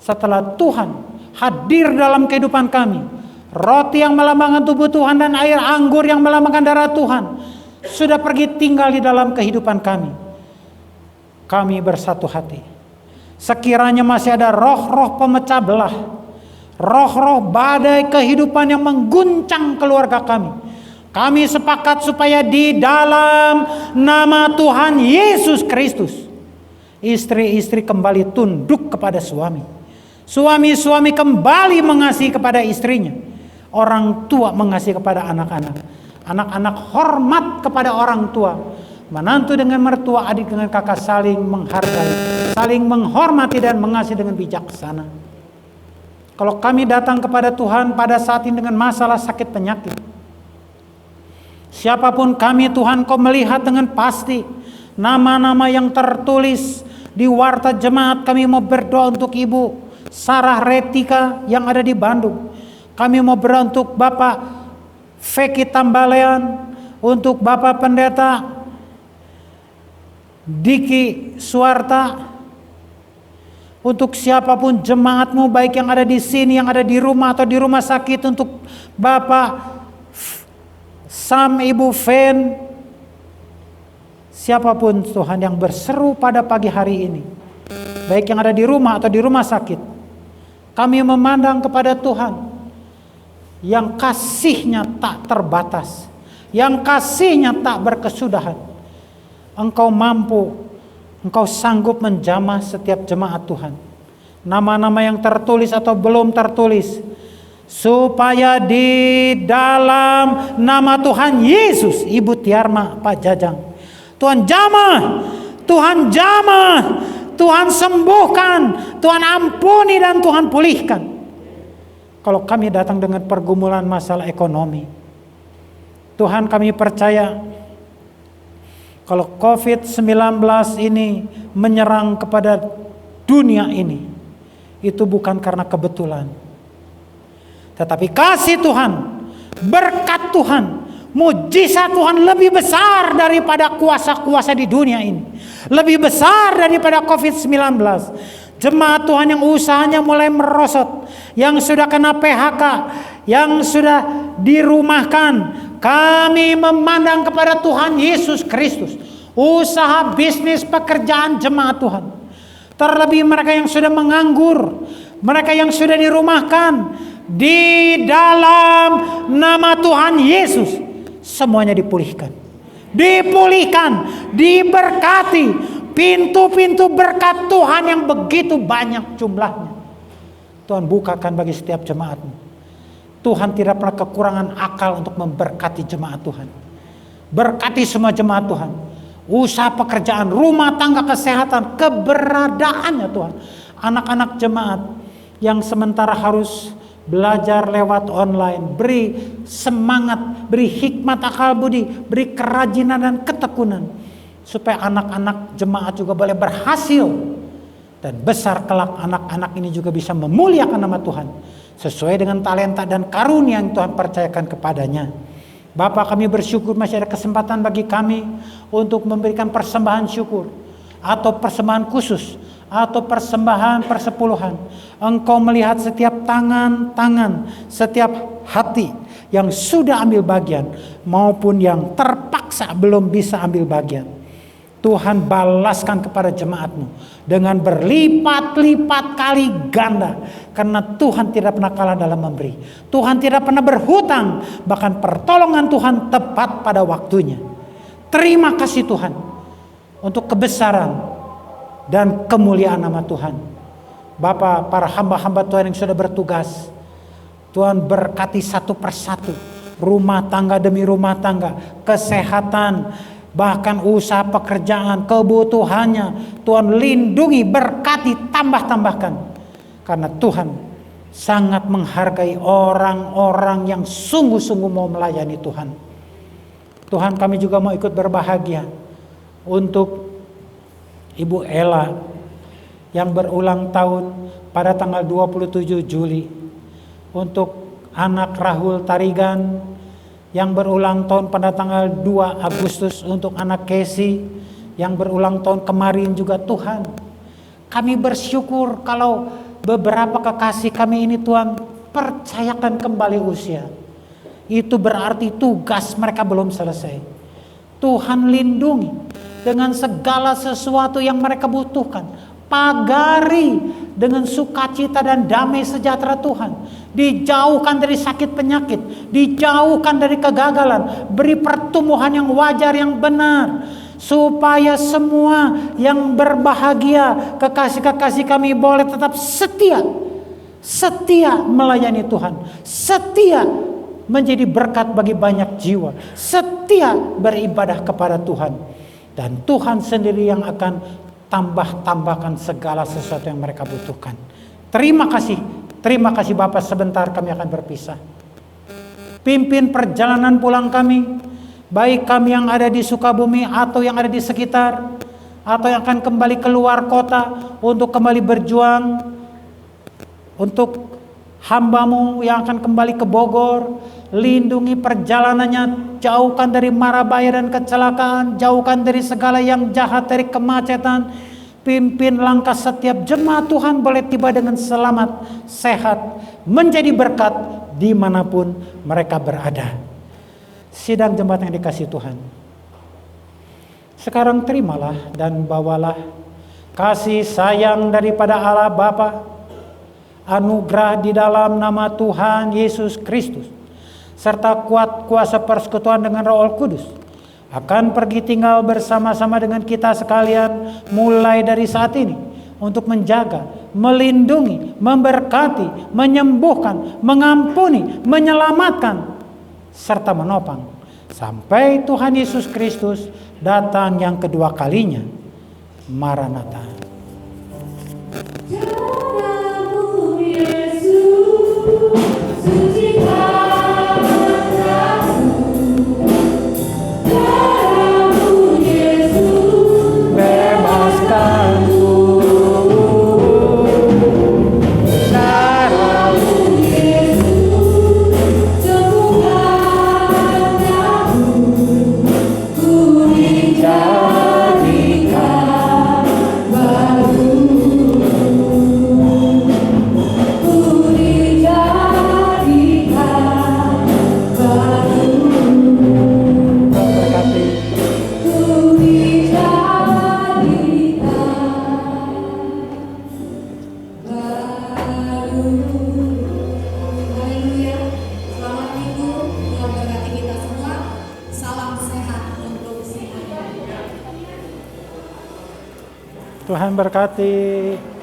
Setelah Tuhan hadir dalam kehidupan kami, roti yang melambangkan tubuh Tuhan dan air anggur yang melambangkan darah Tuhan sudah pergi tinggal di dalam kehidupan kami. Kami bersatu hati. Sekiranya masih ada roh-roh pemecah belah, roh-roh badai kehidupan yang mengguncang keluarga kami, kami sepakat supaya di dalam nama Tuhan Yesus Kristus, istri-istri kembali tunduk kepada suami, suami-suami kembali mengasihi kepada istrinya, orang tua mengasihi kepada anak-anak, anak-anak hormat kepada orang tua, menantu dengan mertua, adik dengan kakak saling menghargai, saling menghormati dan mengasihi dengan bijaksana. Kalau kami datang kepada Tuhan pada saat ini dengan masalah sakit penyakit, siapapun kami Tuhan, Kau melihat dengan pasti nama-nama yang tertulis di warta jemaat. Kami mau berdoa untuk Ibu Sarah Retika yang ada di Bandung. Kami mau berdoa untuk Bapak Feki Tambalean, untuk Bapak Pendeta Diki Suarta, untuk siapapun jemaat-Mu baik yang ada di sini, yang ada di rumah atau di rumah sakit, untuk Bapak Sam, Ibu Fen, siapapun Tuhan yang berseru pada pagi hari ini, baik yang ada di rumah atau di rumah sakit, kami memandang kepada Tuhan yang kasih-Nya tak terbatas, yang kasih-Nya tak berkesudahan. Engkau mampu, Engkau sanggup menjamah setiap jemaat Tuhan, nama-nama yang tertulis atau belum tertulis, supaya di dalam nama Tuhan Yesus, Ibu Tiarma, Pak Jajang, Tuhan jamah, Tuhan jamah, Tuhan sembuhkan, Tuhan ampuni dan Tuhan pulihkan. Kalau kami datang dengan pergumulan masalah ekonomi, Tuhan kami percaya kalau COVID-19 ini menyerang kepada dunia ini, itu bukan karena kebetulan, tetapi kasih Tuhan, berkat Tuhan, mujizat Tuhan lebih besar daripada kuasa-kuasa di dunia ini, lebih besar daripada COVID-19. Jemaat Tuhan yang usahanya mulai merosot, yang sudah kena PHK, yang sudah dirumahkan, kami memandang kepada Tuhan Yesus Kristus, usaha, bisnis, pekerjaan jemaat Tuhan. Terlebih mereka yang sudah menganggur, mereka yang sudah dirumahkan, di dalam nama Tuhan Yesus semuanya dipulihkan, diberkati. Pintu-pintu berkat Tuhan yang begitu banyak jumlahnya, Tuhan bukakan bagi setiap jemaat-Mu. Tuhan tidak pernah kekurangan akal untuk memberkati jemaat Tuhan. Berkati semua jemaat Tuhan, usaha, pekerjaan, rumah tangga, kesehatan, keberadaannya Tuhan. Anak-anak jemaat yang sementara harus belajar lewat online, beri semangat, beri hikmat akal budi, beri kerajinan dan ketekunan, supaya anak-anak jemaat juga boleh berhasil, dan besar kelak anak-anak ini juga bisa memuliakan nama Tuhan sesuai dengan talenta dan karunia yang Tuhan percayakan kepadanya. Bapa, kami bersyukur masih ada kesempatan bagi kami untuk memberikan persembahan syukur atau persembahan khusus atau persembahan persepuluhan. Engkau melihat setiap tangan-tangan, setiap hati yang sudah ambil bagian maupun yang terpaksa belum bisa ambil bagian. Tuhan balaskan kepada jemaat-Mu dengan berlipat-lipat kali ganda, karena Tuhan tidak pernah kalah dalam memberi. Tuhan tidak pernah berhutang, bahkan pertolongan Tuhan tepat pada waktunya. Terima kasih Tuhan untuk kebesaran dan kemuliaan nama Tuhan. Bapa, para hamba-hamba Tuhan yang sudah bertugas, Tuhan berkati satu persatu, rumah tangga demi rumah tangga, kesehatan, bahkan usaha pekerjaan, kebutuhannya. Tuhan lindungi, berkati, tambah-tambahkan. Karena Tuhan sangat menghargai orang-orang yang sungguh-sungguh mau melayani Tuhan. Tuhan, kami juga mau ikut berbahagia untuk Ibu Ella yang berulang tahun pada tanggal 27 Juli. Untuk anak Rahul Tarigan yang berulang tahun pada tanggal 2 Agustus. Untuk anak Casey yang berulang tahun kemarin juga. Tuhan, kami bersyukur kalau beberapa kekasih kami ini Tuhan percayakan kembali usia. Itu berarti tugas mereka belum selesai. Tuhan lindungi dengan segala sesuatu yang mereka butuhkan. Pagari dengan sukacita dan damai sejahtera Tuhan. Dijauhkan dari sakit penyakit, dijauhkan dari kegagalan, beri pertumbuhan yang wajar, yang benar, supaya semua yang berbahagia, kekasih-kekasih kami boleh tetap setia melayani Tuhan, setia menjadi berkat bagi banyak jiwa, setia beribadah kepada Tuhan. Dan Tuhan sendiri yang akan tambahkan segala sesuatu yang mereka butuhkan. Terima kasih Bapak. Sebentar kami akan berpisah. Pimpin perjalanan pulang kami, baik kami yang ada di Sukabumi atau yang ada di sekitar, atau yang akan kembali keluar kota untuk kembali berjuang. Untuk hamba-Mu yang akan kembali ke Bogor, lindungi perjalanannya, jauhkan dari mara bahaya dan kecelakaan, jauhkan dari segala yang jahat, dari kemacetan. Pimpin langkah setiap jemaat Tuhan boleh tiba dengan selamat, sehat, menjadi berkat dimanapun mereka berada. Sidang jemaat yang dikasihi Tuhan, sekarang terimalah dan bawalah kasih sayang daripada Allah Bapa, anugerah di dalam nama Tuhan Yesus Kristus, serta kuat kuasa persekutuan dengan Roh Kudus akan pergi tinggal bersama-sama dengan kita sekalian mulai dari saat ini, untuk menjaga, melindungi, memberkati, menyembuhkan, mengampuni, menyelamatkan, serta menopang sampai Tuhan Yesus Kristus datang yang kedua kalinya. Maranatha. Tuhan berkati.